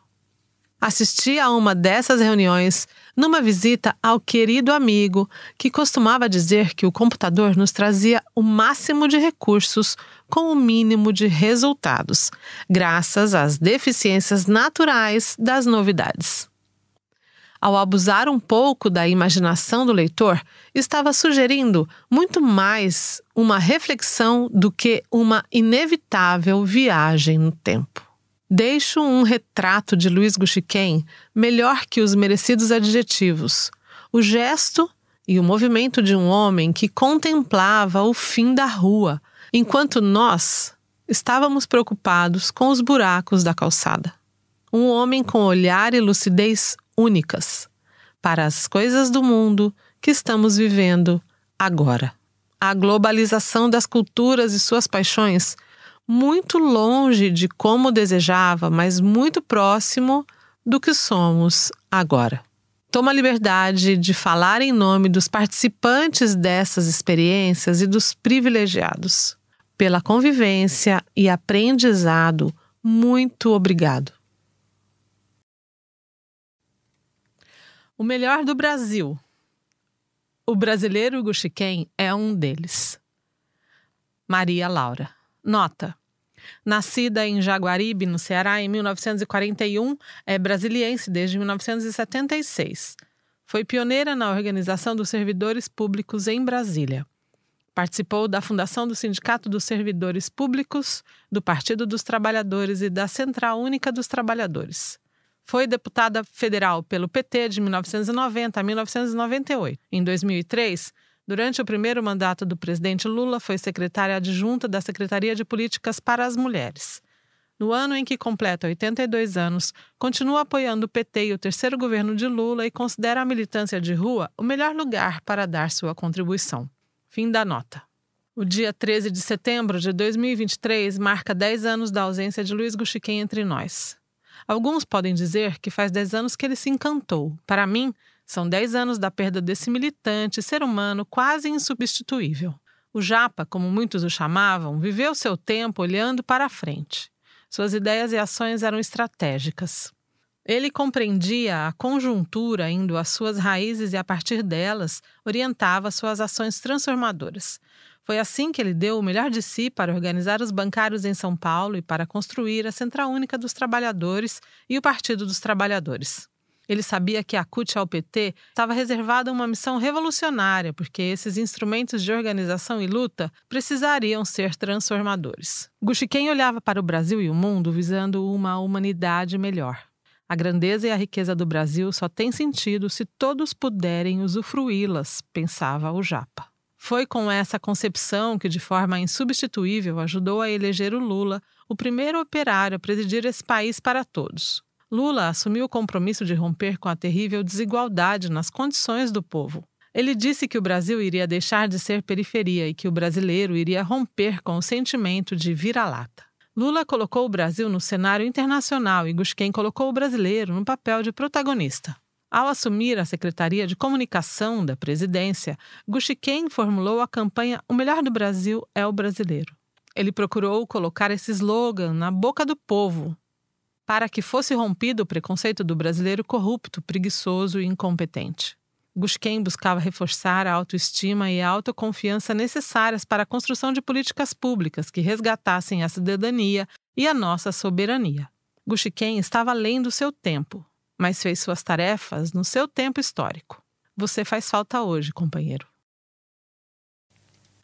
Assisti a uma dessas reuniões numa visita ao querido amigo que costumava dizer que o computador nos trazia o máximo de recursos com o mínimo de resultados, graças às deficiências naturais das novidades. Ao abusar um pouco da imaginação do leitor, estava sugerindo muito mais uma reflexão do que uma inevitável viagem no tempo. Deixo um retrato de Luiz Gushken melhor que os merecidos adjetivos. O gesto e o movimento de um homem que contemplava o fim da rua, enquanto nós estávamos preocupados com os buracos da calçada. Um homem com olhar e lucidez únicas para as coisas do mundo que estamos vivendo agora. A globalização das culturas e suas paixões, muito longe de como desejava, mas muito próximo do que somos agora. Tomo a liberdade de falar em nome dos participantes dessas experiências e dos privilegiados. Pela convivência e aprendizado, muito obrigado. O melhor do Brasil. O brasileiro Gushiken é um deles. Maria Laura. Nota. Nascida em Jaguaribe, no Ceará, em 1941, é brasiliense desde 1976. Foi pioneira na organização dos servidores públicos em Brasília. Participou da fundação do Sindicato dos Servidores Públicos, do Partido dos Trabalhadores e da Central Única dos Trabalhadores. Foi deputada federal pelo PT de 1990 a 1998. Em 2003, durante o primeiro mandato do presidente Lula, foi secretária adjunta da Secretaria de Políticas para as Mulheres. No ano em que completa 82 anos, continua apoiando o PT e o terceiro governo de Lula e considera a militância de rua o melhor lugar para dar sua contribuição. Fim da nota. O dia 13 de setembro de 2023 marca 10 anos da ausência de Luiz Gushiken entre nós. Alguns podem dizer que faz 10 anos que ele se encantou. Para mim, são 10 anos da perda desse militante, ser humano quase insubstituível. O Japa, como muitos o chamavam, viveu seu tempo olhando para a frente. Suas ideias e ações eram estratégicas. Ele compreendia a conjuntura indo às suas raízes e, a partir delas, orientava suas ações transformadoras. Foi assim que ele deu o melhor de si para organizar os bancários em São Paulo e para construir a Central Única dos Trabalhadores e o Partido dos Trabalhadores. Ele sabia que a CUT ao PT estava reservada a uma missão revolucionária, porque esses instrumentos de organização e luta precisariam ser transformadores. Gushiken olhava para o Brasil e o mundo visando uma humanidade melhor. A grandeza e a riqueza do Brasil só tem sentido se todos puderem usufruí-las, pensava o Japa. Foi com essa concepção que, de forma insubstituível, ajudou a eleger o Lula, o primeiro operário a presidir esse país para todos. Lula assumiu o compromisso de romper com a terrível desigualdade nas condições do povo. Ele disse que o Brasil iria deixar de ser periferia e que o brasileiro iria romper com o sentimento de vira-lata. Lula colocou o Brasil no cenário internacional e Gushiken colocou o brasileiro no papel de protagonista. Ao assumir a Secretaria de Comunicação da Presidência, Gushiken formulou a campanha O Melhor do Brasil é o Brasileiro. Ele procurou colocar esse slogan na boca do povo, para que fosse rompido o preconceito do brasileiro corrupto, preguiçoso e incompetente. Gushiken buscava reforçar a autoestima e a autoconfiança necessárias para a construção de políticas públicas que resgatassem a cidadania e a nossa soberania. Gushiken estava além do seu tempo, mas fez suas tarefas no seu tempo histórico. Você faz falta hoje, companheiro.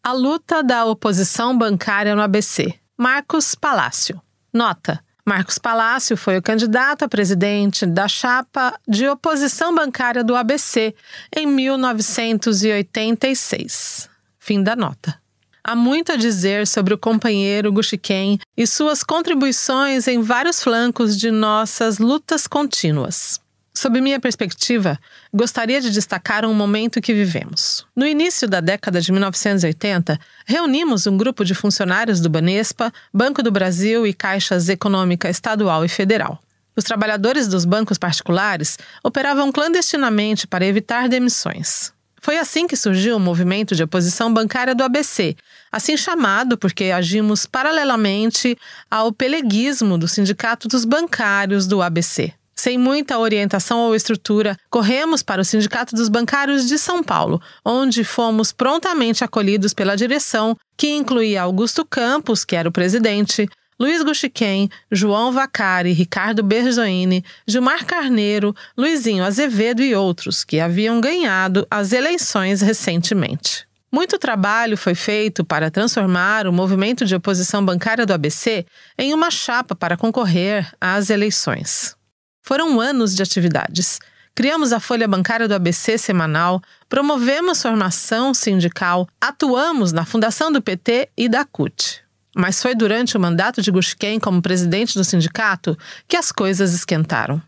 A luta da oposição bancária no ABC. Marcos Palácio. Nota. Marcos Palácio foi o candidato a presidente da chapa de oposição bancária do ABC em 1986. Fim da nota. Há muito a dizer sobre o companheiro Gushiken e suas contribuições em vários flancos de nossas lutas contínuas. Sob minha perspectiva, gostaria de destacar um momento que vivemos. No início da década de 1980, reunimos um grupo de funcionários do Banespa, Banco do Brasil e Caixas Econômica Estadual e Federal. Os trabalhadores dos bancos particulares operavam clandestinamente para evitar demissões. Foi assim que surgiu o movimento de oposição bancária do ABC, assim chamado porque agimos paralelamente ao peleguismo do Sindicato dos Bancários do ABC. Sem muita orientação ou estrutura, corremos para o Sindicato dos Bancários de São Paulo, onde fomos prontamente acolhidos pela direção, que incluía Augusto Campos, que era o presidente, Luiz Gushiken, João Vacari, Ricardo Berzoini, Gilmar Carneiro, Luizinho Azevedo e outros, que haviam ganhado as eleições recentemente. Muito trabalho foi feito para transformar o movimento de oposição bancária do ABC em uma chapa para concorrer às eleições. Foram anos de atividades. Criamos a Folha Bancária do ABC semanal, promovemos formação sindical, atuamos na fundação do PT e da CUT. Mas foi durante o mandato de Gushiken como presidente do sindicato que as coisas esquentaram.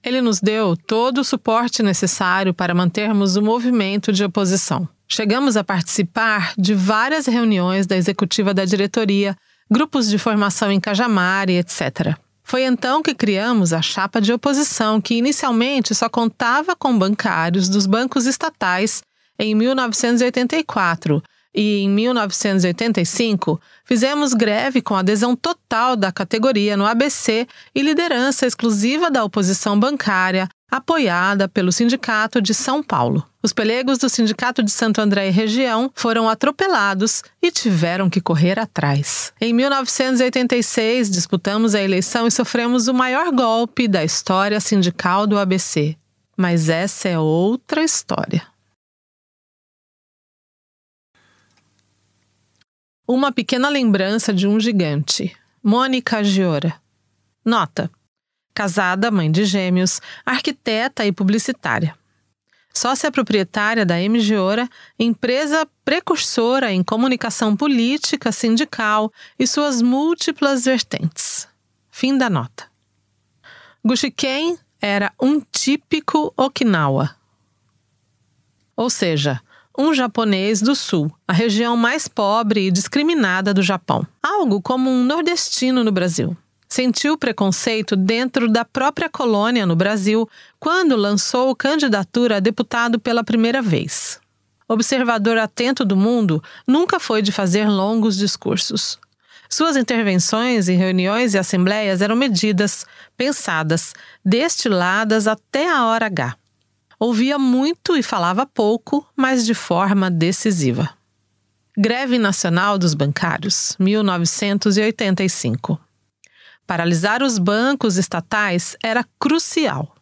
Ele nos deu todo o suporte necessário para mantermos o movimento de oposição. Chegamos a participar de várias reuniões da executiva da diretoria, grupos de formação em Cajamar e etc. Foi então que criamos a chapa de oposição, que inicialmente só contava com bancários dos bancos estatais em 1984 e em 1985 fizemos greve com adesão total da categoria no ABC e liderança exclusiva da oposição bancária apoiada pelo Sindicato de São Paulo. Os pelegos do Sindicato de Santo André e região foram atropelados e tiveram que correr atrás. Em 1986, disputamos a eleição e sofremos o maior golpe da história sindical do ABC. Mas essa é outra história. Uma pequena lembrança de um gigante. Mônica Giora. Nota: casada, mãe de gêmeos, arquiteta e publicitária. Sócia proprietária da M. Giora, empresa precursora em comunicação política, sindical e suas múltiplas vertentes. Fim da nota. Guxiquem era um típico Okinawa. Ou seja, um japonês do sul, a região mais pobre e discriminada do Japão. Algo como um nordestino no Brasil. Sentiu preconceito dentro da própria colônia no Brasil quando lançou candidatura a deputado pela primeira vez. Observador atento do mundo, nunca foi de fazer longos discursos. Suas intervenções em reuniões e assembleias eram medidas, pensadas, destiladas até a hora H. Ouvia muito e falava pouco, mas de forma decisiva. Greve Nacional dos Bancários, 1985. Paralisar os bancos estatais era crucial.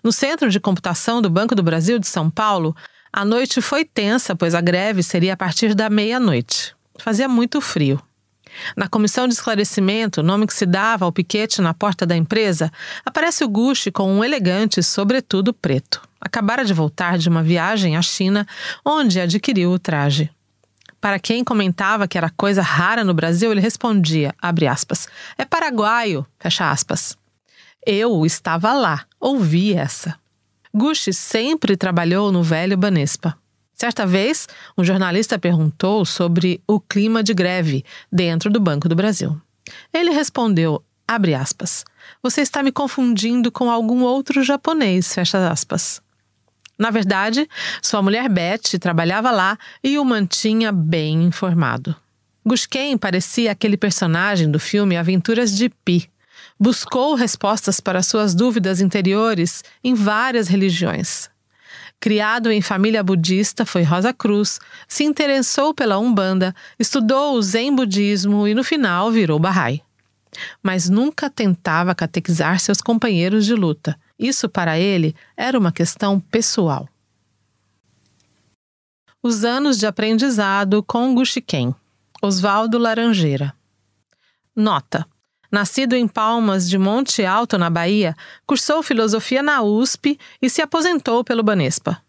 No Centro de Computação do Banco do Brasil de São Paulo, a noite foi tensa, pois a greve seria a partir da meia-noite. Fazia muito frio. Na comissão de esclarecimento, nome que se dava ao piquete na porta da empresa, aparece o Gushi com um elegante sobretudo preto. Acabara de voltar de uma viagem à China, onde adquiriu o traje. Para quem comentava que era coisa rara no Brasil, ele respondia, abre aspas, é paraguaio, fecha aspas. Eu estava lá, ouvi essa. Gushi sempre trabalhou no velho Banespa. Certa vez, um jornalista perguntou sobre o clima de greve dentro do Banco do Brasil. Ele respondeu, abre aspas, você está me confundindo com algum outro japonês, fecha aspas. Na verdade, sua mulher Beth trabalhava lá e o mantinha bem informado. Guxiquem parecia aquele personagem do filme Aventuras de Pi. Buscou respostas para suas dúvidas interiores em várias religiões. Criado em família budista, foi Rosa Cruz, se interessou pela Umbanda, estudou o Zen budismo e no final virou Bahá'í. Mas nunca tentava catequizar seus companheiros de luta. Isso para ele era uma questão pessoal. Os anos de aprendizado com Guxiquem. Oswaldo Laranjeira. Nota: nascido em Palmas de Monte Alto, na Bahia, cursou filosofia na USP e se aposentou pelo Banespa.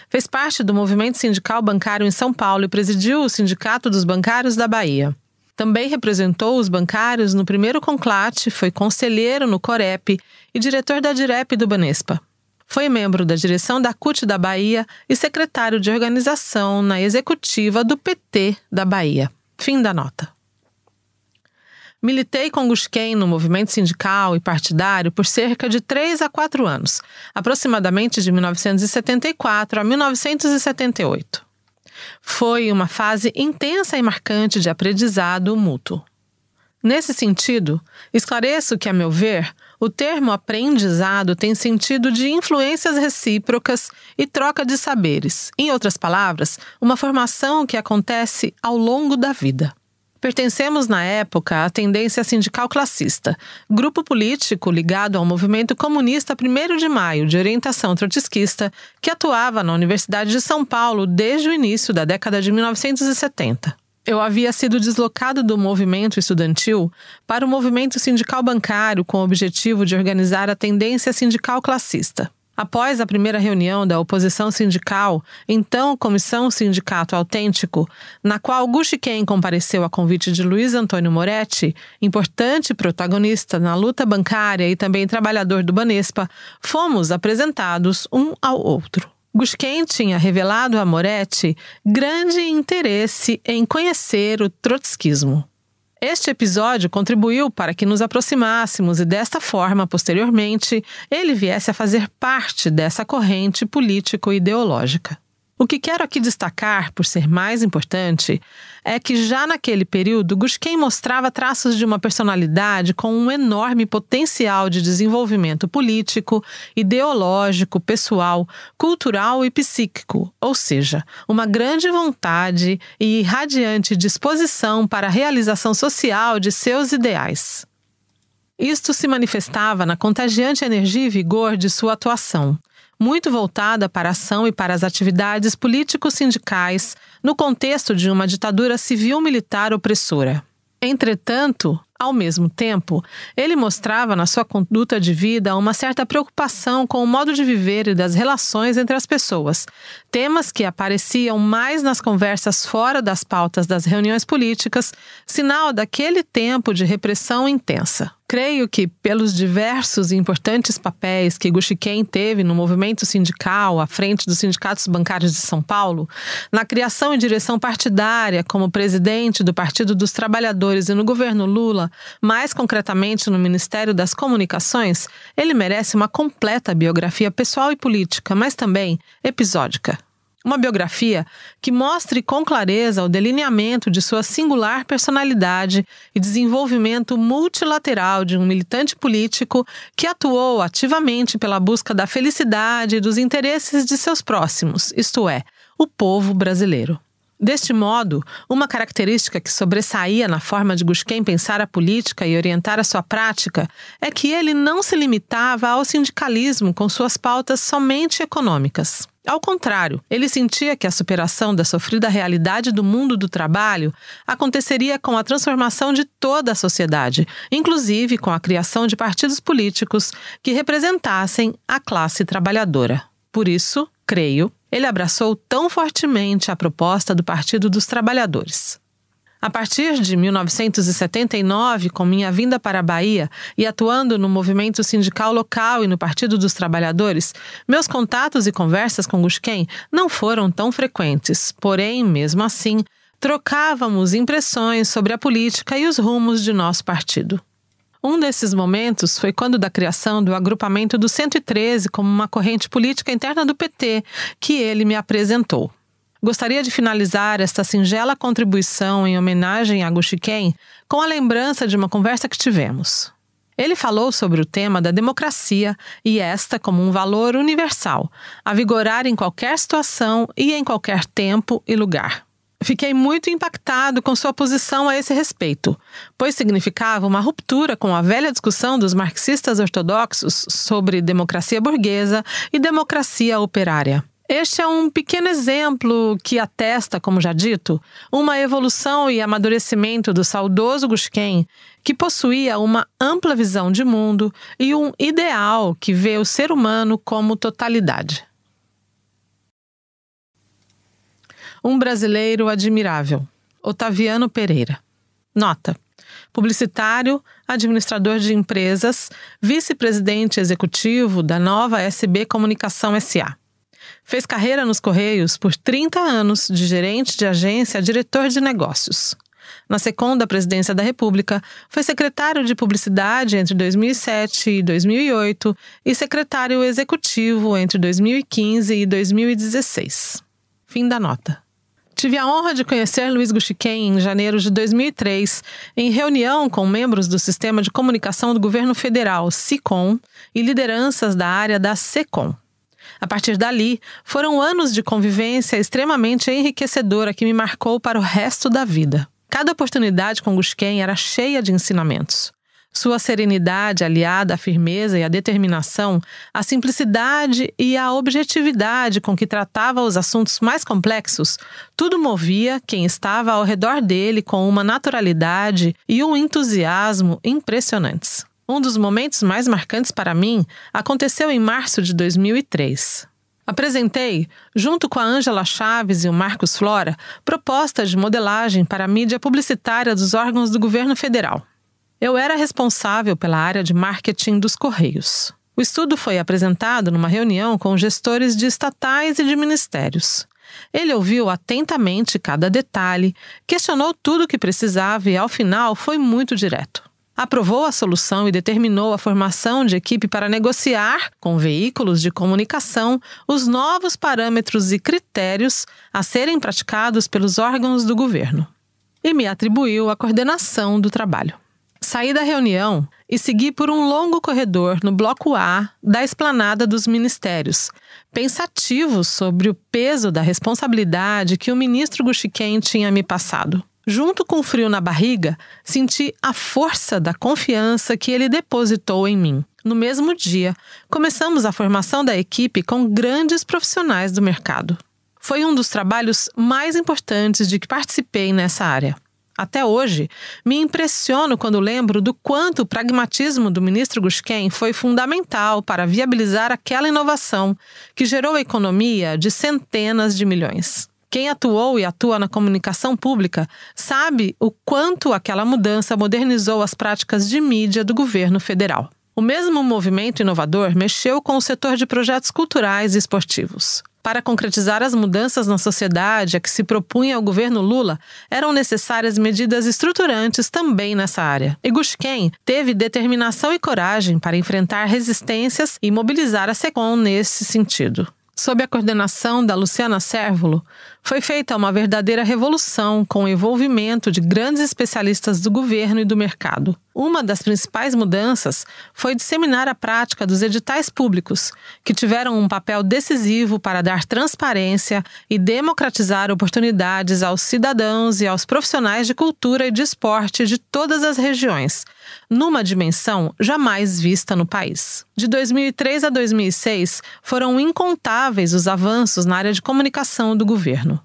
Fez parte do movimento sindical bancário em São Paulo e presidiu o Sindicato dos Bancários da Bahia. Também representou os bancários no primeiro conclate, foi conselheiro no Corep e diretor da Direp do Banespa. Foi membro da direção da CUT da Bahia e secretário de organização na executiva do PT da Bahia. Fim da nota. Militei com Guxiquem no movimento sindical e partidário por cerca de 3 a 4 anos, aproximadamente de 1974 a 1978. Foi uma fase intensa e marcante de aprendizado mútuo. Nesse sentido, esclareço que, a meu ver, o termo aprendizado tem sentido de influências recíprocas e troca de saberes. Em outras palavras, uma formação que acontece ao longo da vida. Pertencemos, na época, à tendência sindical classista, grupo político ligado ao movimento comunista 1º de Maio, de orientação trotskista, que atuava na Universidade de São Paulo desde o início da década de 1970. Eu havia sido deslocado do movimento estudantil para o movimento sindical bancário com o objetivo de organizar a tendência sindical classista. Após a primeira reunião da oposição sindical, então Comissão Sindicato Autêntico, na qual Guxiquem compareceu a convite de Luiz Antônio Moretti, importante protagonista na luta bancária e também trabalhador do Banespa, fomos apresentados um ao outro. Guxiquem tinha revelado a Moretti grande interesse em conhecer o trotskismo. Este episódio contribuiu para que nos aproximássemos e, desta forma, posteriormente, ele viesse a fazer parte dessa corrente político-ideológica. O que quero aqui destacar, por ser mais importante, é que já naquele período, Gusquem mostrava traços de uma personalidade com um enorme potencial de desenvolvimento político, ideológico, pessoal, cultural e psíquico, ou seja, uma grande vontade e irradiante disposição para a realização social de seus ideais. Isto se manifestava na contagiante energia e vigor de sua atuação, muito voltada para a ação e para as atividades político-sindicais no contexto de uma ditadura civil-militar opressora. Entretanto, ao mesmo tempo, ele mostrava na sua conduta de vida uma certa preocupação com o modo de viver e das relações entre as pessoas, temas que apareciam mais nas conversas fora das pautas das reuniões políticas, sinal daquele tempo de repressão intensa. Creio que, pelos diversos e importantes papéis que Gusquem teve no movimento sindical à frente dos sindicatos bancários de São Paulo, na criação e direção partidária como presidente do Partido dos Trabalhadores e no governo Lula, mais concretamente no Ministério das Comunicações, ele merece uma completa biografia pessoal e política, mas também episódica. Uma biografia que mostre com clareza o delineamento de sua singular personalidade e desenvolvimento multilateral de um militante político que atuou ativamente pela busca da felicidade e dos interesses de seus próximos, isto é, o povo brasileiro. Deste modo, uma característica que sobressaía na forma de Gusquem pensar a política e orientar a sua prática é que ele não se limitava ao sindicalismo com suas pautas somente econômicas. Ao contrário, ele sentia que a superação da sofrida realidade do mundo do trabalho aconteceria com a transformação de toda a sociedade, inclusive com a criação de partidos políticos que representassem a classe trabalhadora. Por isso, creio, ele abraçou tão fortemente a proposta do Partido dos Trabalhadores. A partir de 1979, com minha vinda para a Bahia e atuando no movimento sindical local e no Partido dos Trabalhadores, meus contatos e conversas com Gusquem não foram tão frequentes, porém, mesmo assim, trocávamos impressões sobre a política e os rumos de nosso partido. Um desses momentos foi quando da criação do agrupamento do 113 como uma corrente política interna do PT, que ele me apresentou. Gostaria de finalizar esta singela contribuição em homenagem a Gusquem com a lembrança de uma conversa que tivemos. Ele falou sobre o tema da democracia e esta como um valor universal, a vigorar em qualquer situação e em qualquer tempo e lugar. Fiquei muito impactado com sua posição a esse respeito, pois significava uma ruptura com a velha discussão dos marxistas ortodoxos sobre democracia burguesa e democracia operária. Este é um pequeno exemplo que atesta, como já dito, uma evolução e amadurecimento do saudoso Gusquem, que possuía uma ampla visão de mundo e um ideal que vê o ser humano como totalidade. Um brasileiro admirável. Otaviano Pereira. Nota: publicitário, administrador de empresas, vice-presidente executivo da nova SB Comunicação S.A. Fez carreira nos Correios por 30 anos, de gerente de agência a diretor de negócios. Na SECOM da Presidência da República, foi secretário de Publicidade entre 2007 e 2008 e secretário executivo entre 2015 e 2016. Fim da nota. Tive a honra de conhecer Luiz Gusquem em janeiro de 2003, em reunião com membros do Sistema de Comunicação do Governo Federal, SICOM, e lideranças da área da SECOM. A partir dali, foram anos de convivência extremamente enriquecedora que me marcou para o resto da vida. Cada oportunidade com Gusquem era cheia de ensinamentos. Sua serenidade, aliada à firmeza e à determinação, a simplicidade e a objetividade com que tratava os assuntos mais complexos, tudo movia quem estava ao redor dele com uma naturalidade e um entusiasmo impressionantes. Um dos momentos mais marcantes para mim aconteceu em março de 2003. Apresentei, junto com a Ângela Chaves e o Marcos Flora, propostas de modelagem para a mídia publicitária dos órgãos do governo federal. Eu era responsável pela área de marketing dos Correios. O estudo foi apresentado numa reunião com gestores de estatais e de ministérios. Ele ouviu atentamente cada detalhe, questionou tudo o que precisava e, ao final, foi muito direto. Aprovou a solução e determinou a formação de equipe para negociar, com veículos de comunicação, os novos parâmetros e critérios a serem praticados pelos órgãos do governo. E me atribuiu a coordenação do trabalho. Saí da reunião e segui por um longo corredor no bloco A da esplanada dos ministérios, pensativo sobre o peso da responsabilidade que o ministro Gushiken tinha me passado. Junto com o frio na barriga, senti a força da confiança que ele depositou em mim. No mesmo dia, começamos a formação da equipe com grandes profissionais do mercado. Foi um dos trabalhos mais importantes de que participei nessa área. Até hoje, me impressiono quando lembro do quanto o pragmatismo do ministro Gushiken foi fundamental para viabilizar aquela inovação que gerou a economia de centenas de milhões. Quem atuou e atua na comunicação pública sabe o quanto aquela mudança modernizou as práticas de mídia do governo federal. O mesmo movimento inovador mexeu com o setor de projetos culturais e esportivos. Para concretizar as mudanças na sociedade a que se propunha o governo Lula, eram necessárias medidas estruturantes também nessa área. E Gushiken teve determinação e coragem para enfrentar resistências e mobilizar a SECOM nesse sentido. Sob a coordenação da Luciana Cérvulo, foi feita uma verdadeira revolução com o envolvimento de grandes especialistas do governo e do mercado. Uma das principais mudanças foi disseminar a prática dos editais públicos, que tiveram um papel decisivo para dar transparência e democratizar oportunidades aos cidadãos e aos profissionais de cultura e de esporte de todas as regiões, numa dimensão jamais vista no país. De 2003 a 2006, foram incontáveis os avanços na área de comunicação do governo.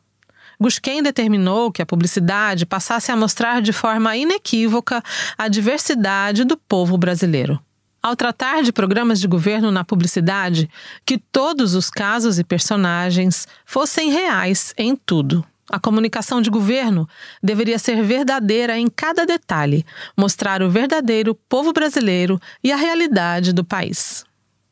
Gushiken determinou que a publicidade passasse a mostrar de forma inequívoca a diversidade do povo brasileiro. Ao tratar de programas de governo na publicidade, que todos os casos e personagens fossem reais em tudo. A comunicação de governo deveria ser verdadeira em cada detalhe, mostrar o verdadeiro povo brasileiro e a realidade do país.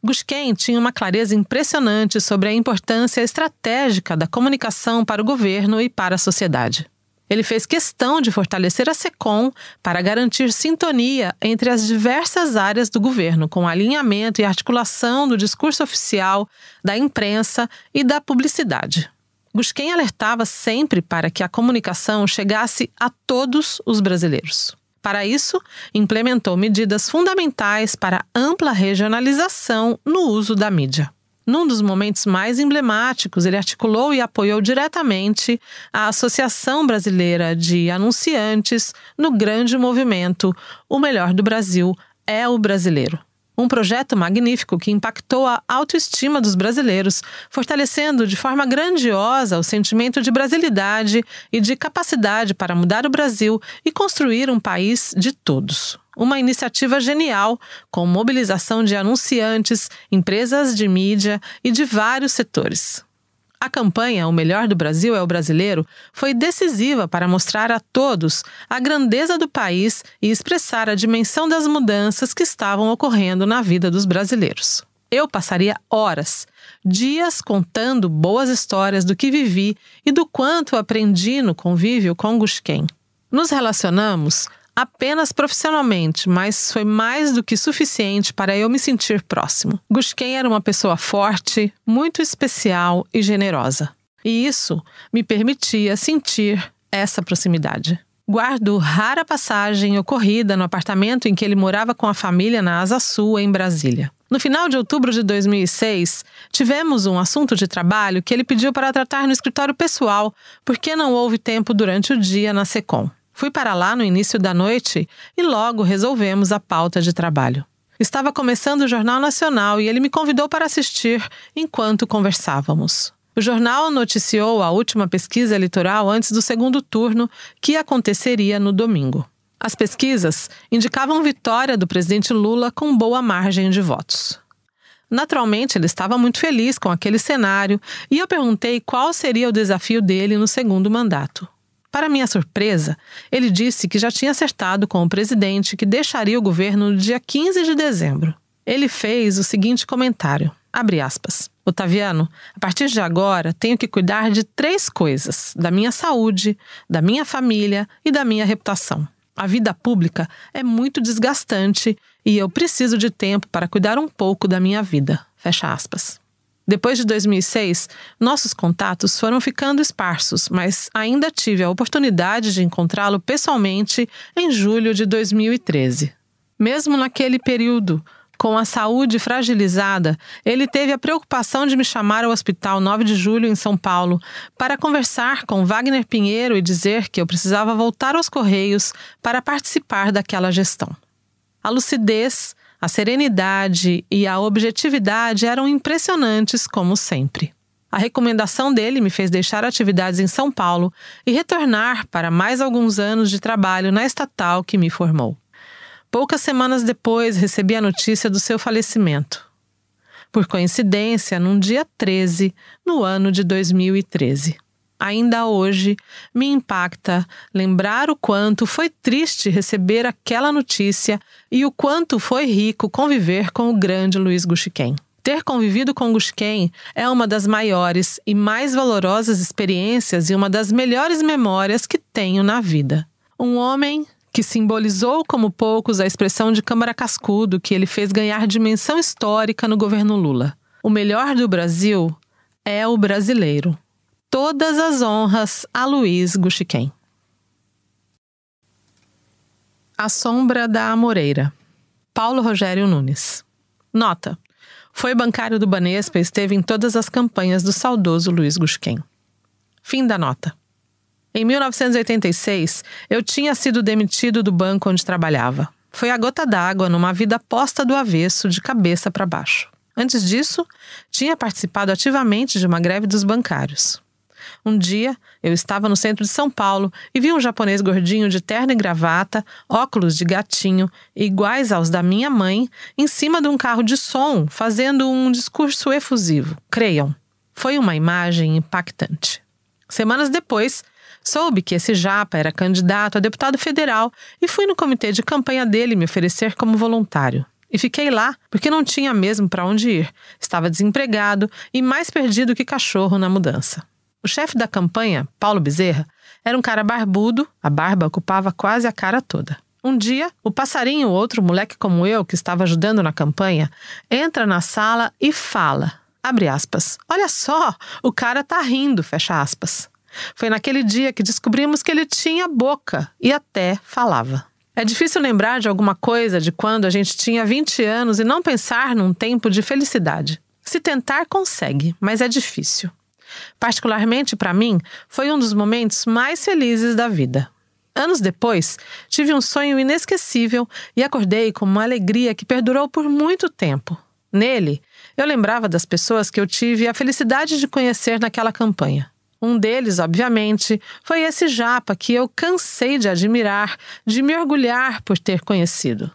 Gushiken tinha uma clareza impressionante sobre a importância estratégica da comunicação para o governo e para a sociedade. Ele fez questão de fortalecer a SECOM para garantir sintonia entre as diversas áreas do governo, com alinhamento e articulação do discurso oficial, da imprensa e da publicidade. Gushiken alertava sempre para que a comunicação chegasse a todos os brasileiros. Para isso, implementou medidas fundamentais para ampla regionalização no uso da mídia. Num dos momentos mais emblemáticos, ele articulou e apoiou diretamente a Associação Brasileira de Anunciantes no grande movimento O Melhor do Brasil é o Brasileiro. Um projeto magnífico que impactou a autoestima dos brasileiros, fortalecendo de forma grandiosa o sentimento de brasilidade e de capacidade para mudar o Brasil e construir um país de todos. Uma iniciativa genial, com mobilização de anunciantes, empresas de mídia e de vários setores. A campanha O Melhor do Brasil é o Brasileiro foi decisiva para mostrar a todos a grandeza do país e expressar a dimensão das mudanças que estavam ocorrendo na vida dos brasileiros. Eu passaria horas, dias contando boas histórias do que vivi e do quanto aprendi no convívio com Gushiken. Nos relacionamos apenas profissionalmente, mas foi mais do que suficiente para eu me sentir próximo. Gushiken era uma pessoa forte, muito especial e generosa. E isso me permitia sentir essa proximidade. Guardo rara passagem ocorrida no apartamento em que ele morava com a família na Asa Sul, em Brasília. No final de outubro de 2006, tivemos um assunto de trabalho que ele pediu para tratar no escritório pessoal, porque não houve tempo durante o dia na SECOM. Fui para lá no início da noite e logo resolvemos a pauta de trabalho. Estava começando o Jornal Nacional e ele me convidou para assistir enquanto conversávamos. O jornal noticiou a última pesquisa eleitoral antes do segundo turno, que aconteceria no domingo. As pesquisas indicavam vitória do presidente Lula com boa margem de votos. Naturalmente, ele estava muito feliz com aquele cenário e eu perguntei qual seria o desafio dele no segundo mandato. Para minha surpresa, ele disse que já tinha acertado com o presidente que deixaria o governo no dia 15 de dezembro. Ele fez o seguinte comentário, abre aspas, Otaviano, a partir de agora tenho que cuidar de 3 coisas, da minha saúde, da minha família e da minha reputação. A vida pública é muito desgastante e eu preciso de tempo para cuidar um pouco da minha vida. Fecha aspas. Depois de 2006, nossos contatos foram ficando esparsos, mas ainda tive a oportunidade de encontrá-lo pessoalmente em julho de 2013. Mesmo naquele período, com a saúde fragilizada, ele teve a preocupação de me chamar ao Hospital 9 de Julho, em São Paulo, para conversar com Wagner Pinheiro e dizer que eu precisava voltar aos Correios para participar daquela gestão. A lucidez, a serenidade e a objetividade eram impressionantes, como sempre. A recomendação dele me fez deixar atividades em São Paulo e retornar para mais alguns anos de trabalho na estatal que me formou. Poucas semanas depois, recebi a notícia do seu falecimento. Por coincidência, num dia 13, no ano de 2013. Ainda hoje, me impacta lembrar o quanto foi triste receber aquela notícia e o quanto foi rico conviver com o grande Luiz Gushiken. Ter convivido com Gushiken é uma das maiores e mais valorosas experiências e uma das melhores memórias que tenho na vida. Um homem que simbolizou como poucos a expressão de câmara cascudo que ele fez ganhar dimensão histórica no governo Lula. O melhor do Brasil é o brasileiro. Todas as honras a Luiz Gushiken. A Sombra da Amoreira. Paulo Rogério Nunes. Nota: foi bancário do Banespa e esteve em todas as campanhas do saudoso Luiz Gushiken. Fim da nota. Em 1986, eu tinha sido demitido do banco onde trabalhava. Foi a gota d'água numa vida posta do avesso, de cabeça para baixo. Antes disso, tinha participado ativamente de uma greve dos bancários. Um dia, eu estava no centro de São Paulo e vi um japonês gordinho de terno e gravata, óculos de gatinho, iguais aos da minha mãe, em cima de um carro de som, fazendo um discurso efusivo. Creiam, foi uma imagem impactante. Semanas depois, soube que esse japa era candidato a deputado federal e fui no comitê de campanha dele me oferecer como voluntário. E fiquei lá porque não tinha mesmo para onde ir. Estava desempregado e mais perdido que cachorro na mudança. O chefe da campanha, Paulo Bezerra, era um cara barbudo, a barba ocupava quase a cara toda. Um dia, o passarinho, outro moleque como eu, que estava ajudando na campanha, entra na sala e fala, abre aspas, olha só, o cara tá rindo, fecha aspas. Foi naquele dia que descobrimos que ele tinha boca e até falava. É difícil lembrar de alguma coisa de quando a gente tinha 20 anos e não pensar num tempo de felicidade. Se tentar, consegue, mas é difícil. Particularmente para mim, foi um dos momentos mais felizes da vida. Anos depois, tive um sonho inesquecível e acordei com uma alegria que perdurou por muito tempo. Nele, eu lembrava das pessoas que eu tive a felicidade de conhecer naquela campanha. Um deles, obviamente, foi esse japa que eu cansei de admirar, de me orgulhar por ter conhecido.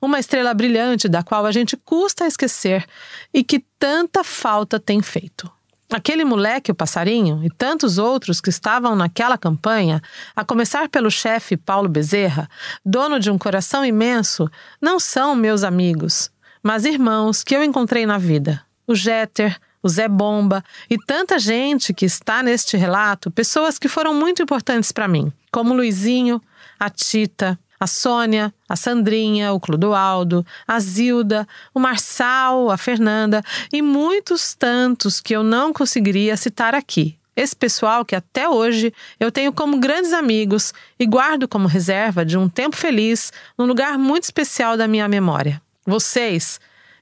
Uma estrela brilhante da qual a gente custa esquecer e que tanta falta tem feito. Aquele moleque, o passarinho, e tantos outros que estavam naquela campanha, a começar pelo chefe Paulo Bezerra, dono de um coração imenso, não são meus amigos, mas irmãos que eu encontrei na vida. O Jeter, o Zé Bomba e tanta gente que está neste relato, pessoas que foram muito importantes para mim, como o Luizinho, a Tita, a Sônia, a Sandrinha, o Clodoaldo, a Zilda, o Marçal, a Fernanda e muitos tantos que eu não conseguiria citar aqui. Esse pessoal que até hoje eu tenho como grandes amigos e guardo como reserva de um tempo feliz num lugar muito especial da minha memória. Vocês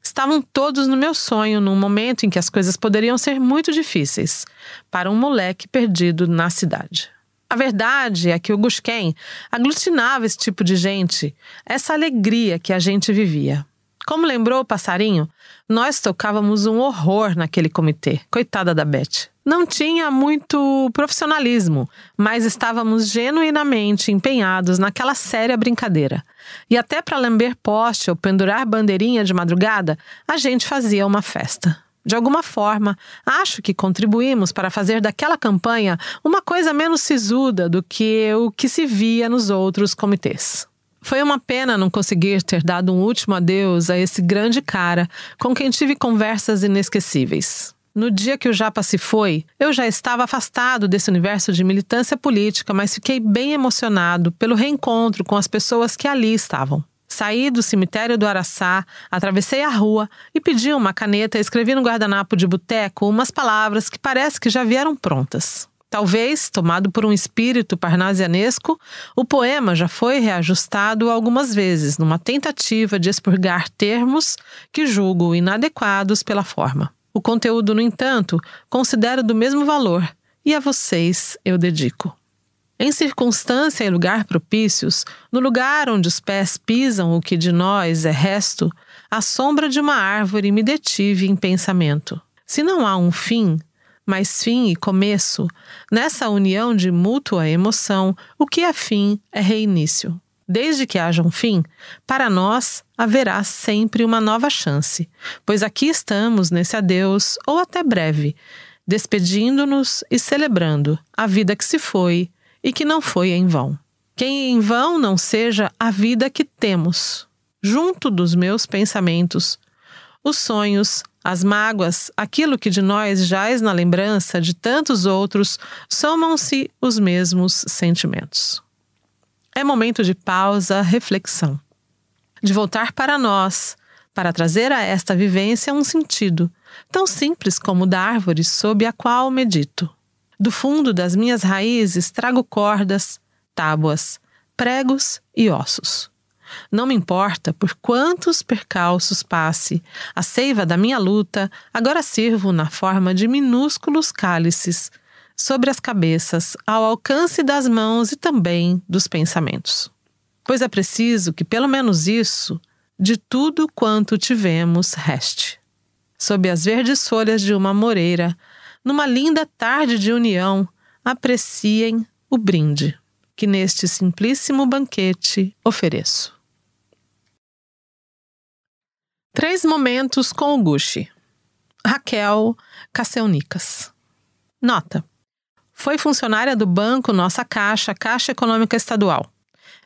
estavam todos no meu sonho num momento em que as coisas poderiam ser muito difíceis para um moleque perdido na cidade. A verdade é que o Gushiken aglutinava esse tipo de gente, essa alegria que a gente vivia. Como lembrou o passarinho, nós tocávamos um horror naquele comitê, coitada da Beth. Não tinha muito profissionalismo, mas estávamos genuinamente empenhados naquela séria brincadeira. E até para lamber poste ou pendurar bandeirinha de madrugada, a gente fazia uma festa. De alguma forma, acho que contribuímos para fazer daquela campanha uma coisa menos sisuda do que o que se via nos outros comitês. Foi uma pena não conseguir ter dado um último adeus a esse grande cara com quem tive conversas inesquecíveis. No dia que o Japa se foi, eu já estava afastado desse universo de militância política, mas fiquei bem emocionado pelo reencontro com as pessoas que ali estavam. Saí do cemitério do Araçá, atravessei a rua e pedi uma caneta e escrevi no guardanapo de boteco umas palavras que parece que já vieram prontas. Talvez, tomado por um espírito parnasianesco, o poema já foi reajustado algumas vezes numa tentativa de expurgar termos que julgo inadequados pela forma. O conteúdo, no entanto, considero do mesmo valor e a vocês eu dedico. Em circunstância e lugar propícios, no lugar onde os pés pisam o que de nós é resto, à sombra de uma árvore me detive em pensamento. Se não há um fim, mas fim e começo, nessa união de mútua emoção, o que é fim é reinício. Desde que haja um fim, para nós haverá sempre uma nova chance, pois aqui estamos nesse adeus, ou até breve, despedindo-nos e celebrando a vida que se foi e que não foi em vão. Que em vão não seja a vida que temos, junto dos meus pensamentos, os sonhos, as mágoas, aquilo que de nós jaz na lembrança de tantos outros, somam-se os mesmos sentimentos. É momento de pausa, reflexão. De voltar para nós, para trazer a esta vivência um sentido, tão simples como o da árvore sob a qual medito. Do fundo das minhas raízes trago cordas, tábuas, pregos e ossos. Não me importa por quantos percalços passe, a seiva da minha luta agora sirvo na forma de minúsculos cálices, sobre as cabeças, ao alcance das mãos e também dos pensamentos. Pois é preciso que pelo menos isso, de tudo quanto tivemos, reste. Sob as verdes folhas de uma moreira, numa linda tarde de união, apreciem o brinde, que neste simplíssimo banquete ofereço. 3 momentos com o Gushi. Raquel Casseunicas. Nota. Foi funcionária do banco Nossa Caixa, Caixa Econômica Estadual,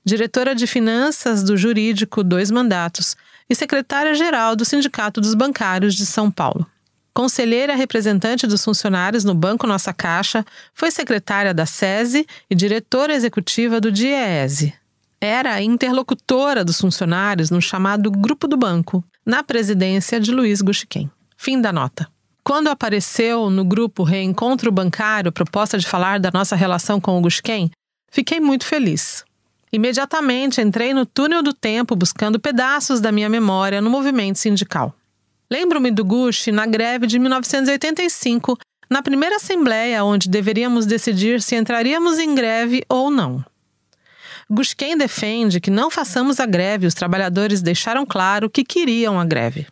diretora de Finanças do Jurídico 2 mandatos e secretária-geral do Sindicato dos Bancários de São Paulo. Conselheira representante dos funcionários no Banco Nossa Caixa, foi secretária da SESI e diretora executiva do DIEESE. Era a interlocutora dos funcionários no chamado Grupo do Banco, na presidência de Luiz Gushiken. Fim da nota. Quando apareceu no grupo Reencontro Bancário proposta de falar da nossa relação com o Gushiken, fiquei muito feliz. Imediatamente entrei no túnel do tempo buscando pedaços da minha memória no movimento sindical. Lembro-me do Gushi na greve de 1985, na primeira assembleia onde deveríamos decidir se entraríamos em greve ou não. Gushiken defende que não façamos a greve e os trabalhadores deixaram claro que queriam a greve.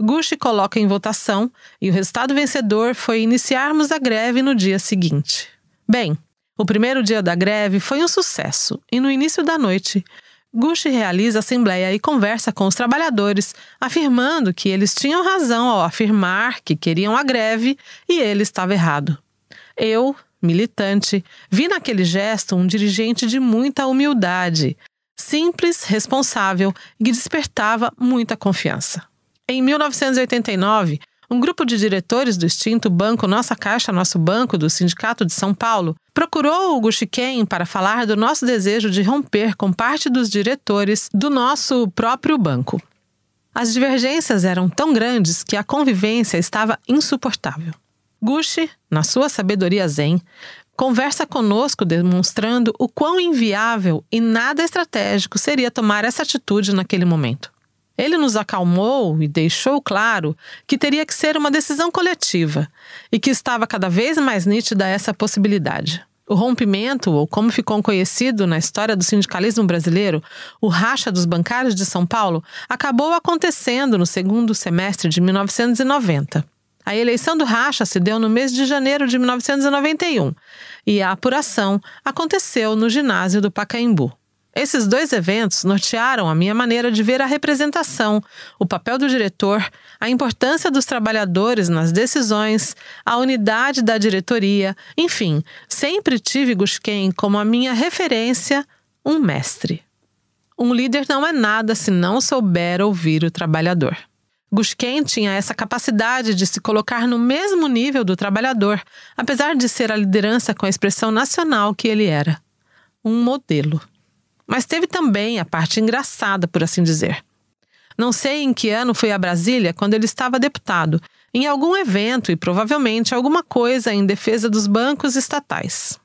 Gushi coloca em votação e o resultado vencedor foi iniciarmos a greve no dia seguinte. Bem, o primeiro dia da greve foi um sucesso e no início da noite, Gushi realiza a assembleia e conversa com os trabalhadores, afirmando que eles tinham razão ao afirmar que queriam a greve e ele estava errado. Eu, militante, vi naquele gesto um dirigente de muita humildade, simples, responsável e que despertava muita confiança. Em 1989, um grupo de diretores do extinto Banco Nossa Caixa, Nosso Banco, do Sindicato de São Paulo, procurou o Gushiken para falar do nosso desejo de romper com parte dos diretores do nosso próprio banco. As divergências eram tão grandes que a convivência estava insuportável. Gushi, na sua sabedoria zen, conversa conosco demonstrando o quão inviável e nada estratégico seria tomar essa atitude naquele momento. Ele nos acalmou e deixou claro que teria que ser uma decisão coletiva e que estava cada vez mais nítida essa possibilidade. O rompimento, ou como ficou conhecido na história do sindicalismo brasileiro, o racha dos bancários de São Paulo, acabou acontecendo no segundo semestre de 1990. A eleição do racha se deu no mês de janeiro de 1991 e a apuração aconteceu no ginásio do Pacaembu. Esses 2 eventos nortearam a minha maneira de ver a representação, o papel do diretor, a importância dos trabalhadores nas decisões, a unidade da diretoria, enfim, sempre tive Gushiken como a minha referência, um mestre. Um líder não é nada se não souber ouvir o trabalhador. Gushken tinha essa capacidade de se colocar no mesmo nível do trabalhador, apesar de ser a liderança com a expressão nacional que ele era. Um modelo. Mas teve também a parte engraçada, por assim dizer. Não sei em que ano fui a Brasília quando ele estava deputado, em algum evento e provavelmente alguma coisa em defesa dos bancos estatais.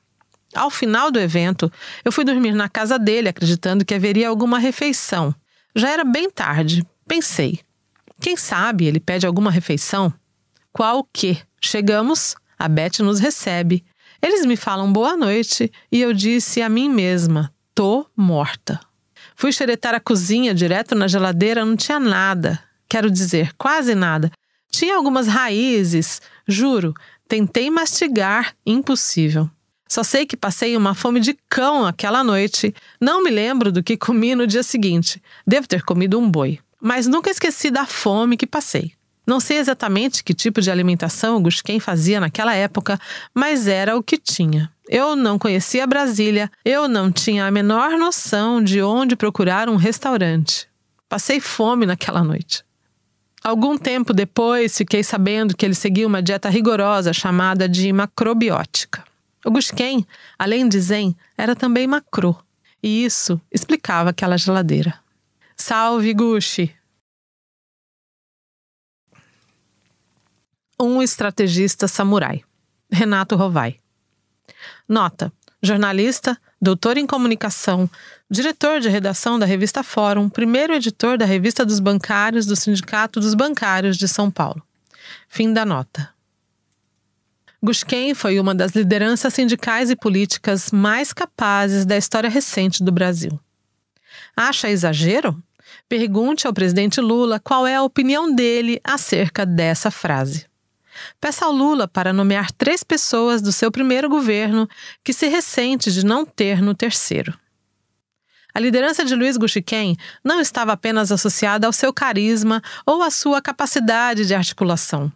Ao final do evento, eu fui dormir na casa dele acreditando que haveria alguma refeição. Já era bem tarde. Pensei, quem sabe ele pede alguma refeição? Qual o quê? Chegamos, a Beth nos recebe. Eles me falam boa noite e eu disse a mim mesma, tô morta. Fui xeretar a cozinha direto na geladeira, não tinha nada. Quero dizer, quase nada. Tinha algumas raízes, juro, tentei mastigar, impossível. Só sei que passei uma fome de cão aquela noite. Não me lembro do que comi no dia seguinte. Devo ter comido um boi. Mas nunca esqueci da fome que passei. Não sei exatamente que tipo de alimentação o Gushken fazia naquela época, mas era o que tinha. Eu não conhecia Brasília, eu não tinha a menor noção de onde procurar um restaurante. Passei fome naquela noite. Algum tempo depois, fiquei sabendo que ele seguia uma dieta rigorosa chamada de macrobiótica. O Gushken, além de zen, era também macro. E isso explicava aquela geladeira. Salve, Gushi! Um estrategista samurai. Renato Rovai. Nota: jornalista, doutor em comunicação, diretor de redação da revista Fórum, primeiro editor da Revista dos Bancários do Sindicato dos Bancários de São Paulo. Fim da nota. Gushken foi uma das lideranças sindicais e políticas mais capazes da história recente do Brasil. Acha exagero? Pergunte ao presidente Lula qual é a opinião dele acerca dessa frase. Peça ao Lula para nomear 3 pessoas do seu primeiro governo que se ressente de não ter no terceiro. A liderança de Luiz Gushken não estava apenas associada ao seu carisma ou à sua capacidade de articulação.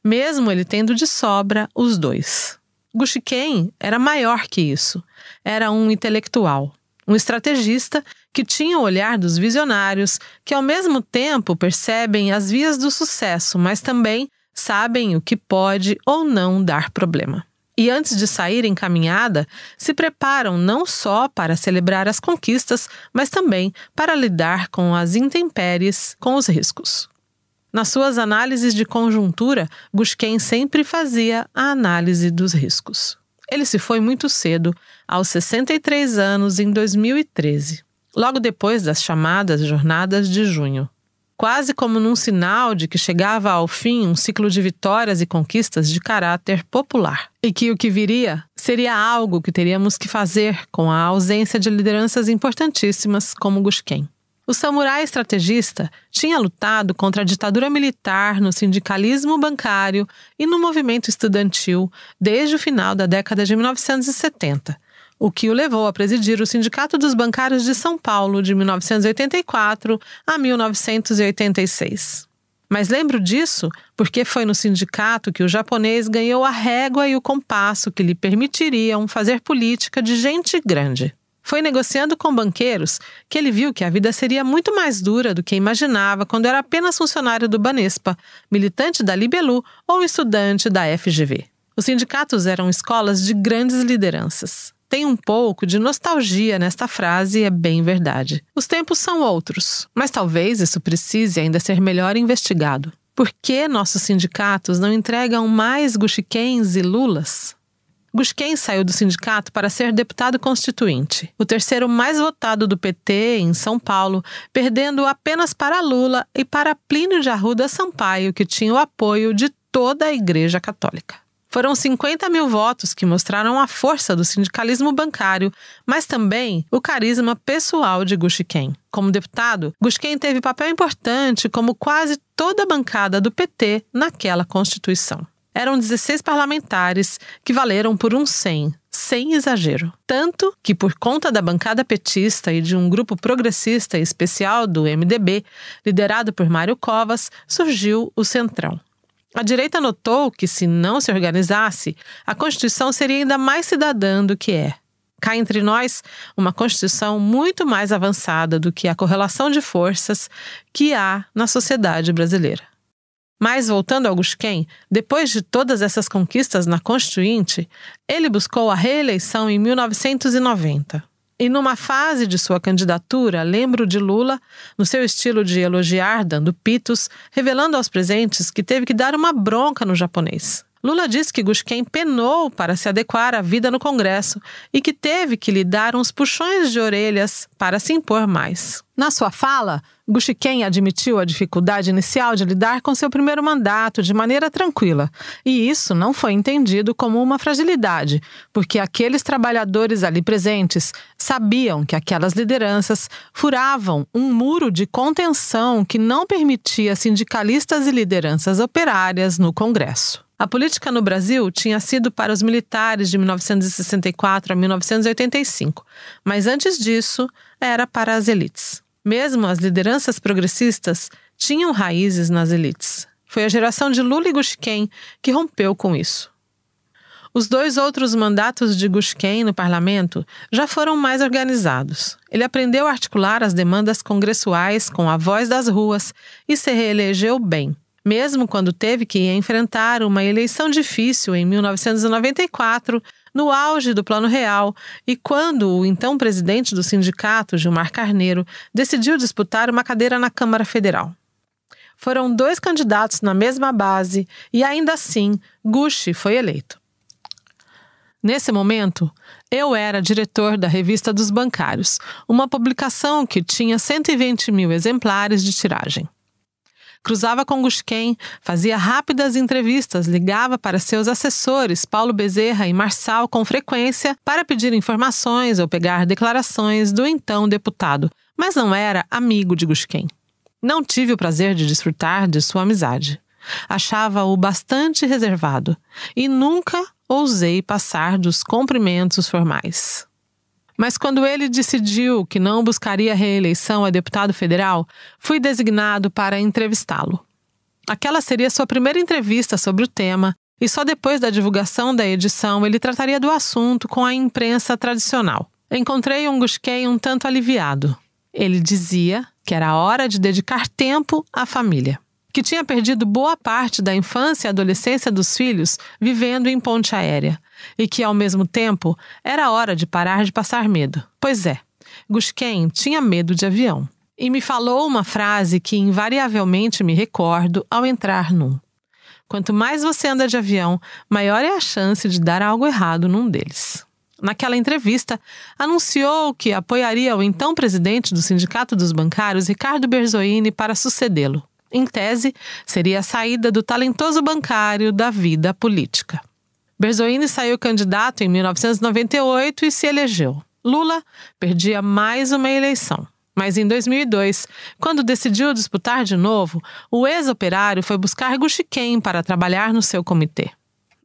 Mesmo ele tendo de sobra os dois. Gushken era maior que isso. Era um intelectual, um estrategista que tinha o olhar dos visionários, que ao mesmo tempo percebem as vias do sucesso, mas também sabem o que pode ou não dar problema. E antes de sair em caminhada, se preparam não só para celebrar as conquistas, mas também para lidar com as intempéries, com os riscos. Nas suas análises de conjuntura, Gushken sempre fazia a análise dos riscos. Ele se foi muito cedo, aos 63 anos, em 2013, logo depois das chamadas Jornadas de Junho. Quase como num sinal de que chegava ao fim um ciclo de vitórias e conquistas de caráter popular. E que o que viria seria algo que teríamos que fazer com a ausência de lideranças importantíssimas como Gushken. O samurai estrategista tinha lutado contra a ditadura militar no sindicalismo bancário e no movimento estudantil desde o final da década de 1970, o que o levou a presidir o Sindicato dos Bancários de São Paulo de 1984 a 1986. Mas lembro disso porque foi no sindicato que o japonês ganhou a régua e o compasso que lhe permitiriam fazer política de gente grande. Foi negociando com banqueiros que ele viu que a vida seria muito mais dura do que imaginava quando era apenas funcionário do Banespa, militante da Libelu ou estudante da FGV. Os sindicatos eram escolas de grandes lideranças. Tem um pouco de nostalgia nesta frase e é bem verdade. Os tempos são outros, mas talvez isso precise ainda ser melhor investigado. Por que nossos sindicatos não entregam mais Gushkens e Lulas? Gushken saiu do sindicato para ser deputado constituinte, o terceiro mais votado do PT em São Paulo, perdendo apenas para Lula e para Plínio de Arruda Sampaio, que tinha o apoio de toda a Igreja Católica. Foram 50 mil votos que mostraram a força do sindicalismo bancário, mas também o carisma pessoal de Gushken. Como deputado, Gushken teve papel importante como quase toda a bancada do PT naquela Constituição. Eram 16 parlamentares que valeram por um 100, sem exagero. Tanto que, por conta da bancada petista e de um grupo progressista especial do MDB, liderado por Mário Covas, surgiu o Centrão. A direita notou que, se não se organizasse, a Constituição seria ainda mais cidadã do que é. Cá entre nós, uma Constituição muito mais avançada do que a correlação de forças que há na sociedade brasileira. Mas, voltando ao Gusquem, depois de todas essas conquistas na Constituinte, ele buscou a reeleição em 1990. E numa fase de sua candidatura, lembro de Lula, no seu estilo de elogiar, dando pitos, revelando aos presentes que teve que dar uma bronca no japonês. Lula disse que Gusquem penou para se adequar à vida no Congresso e que teve que lhe dar uns puxões de orelhas para se impor mais. Na sua fala, Gusquem admitiu a dificuldade inicial de lidar com seu primeiro mandato de maneira tranquila, e isso não foi entendido como uma fragilidade, porque aqueles trabalhadores ali presentes sabiam que aquelas lideranças furavam um muro de contenção que não permitia sindicalistas e lideranças operárias no Congresso. A política no Brasil tinha sido para os militares de 1964 a 1985, mas antes disso era para as elites. Mesmo as lideranças progressistas tinham raízes nas elites. Foi a geração de Lula e Gusquem que rompeu com isso. Os 2 outros mandatos de Gusquem no parlamento já foram mais organizados. Ele aprendeu a articular as demandas congressuais com a voz das ruas e se reelegeu bem. Mesmo quando teve que enfrentar uma eleição difícil em 1994, no auge do Plano Real, e quando o então presidente do sindicato, Gilmar Carneiro, decidiu disputar uma cadeira na Câmara Federal. Foram 2 candidatos na mesma base e, ainda assim, Gushi foi eleito. Nesse momento, eu era diretor da Revista dos Bancários, uma publicação que tinha 120 mil exemplares de tiragem. Cruzava com Gusquem, fazia rápidas entrevistas, ligava para seus assessores Paulo Bezerra e Marçal com frequência para pedir informações ou pegar declarações do então deputado, mas não era amigo de Gusquem. Não tive o prazer de desfrutar de sua amizade. Achava-o bastante reservado e nunca ousei passar dos cumprimentos formais. Mas quando ele decidiu que não buscaria reeleição a deputado federal, fui designado para entrevistá-lo. Aquela seria sua primeira entrevista sobre o tema, e só depois da divulgação da edição ele trataria do assunto com a imprensa tradicional. Encontrei um Gusquem um tanto aliviado. Ele dizia que era hora de dedicar tempo à família, que tinha perdido boa parte da infância e adolescência dos filhos vivendo em ponte aérea, e que, ao mesmo tempo, era hora de parar de passar medo. Pois é, Gusquem tinha medo de avião. E me falou uma frase que invariavelmente me recordo ao entrar num. Quanto mais você anda de avião, maior é a chance de dar algo errado num deles. Naquela entrevista, anunciou que apoiaria o então presidente do Sindicato dos Bancários, Ricardo Berzoini, para sucedê-lo. Em tese, seria a saída do talentoso bancário da vida política. Berzoini saiu candidato em 1998 e se elegeu. Lula perdia mais uma eleição. Mas em 2002, quando decidiu disputar de novo, o ex-operário foi buscar Gusquem para trabalhar no seu comitê.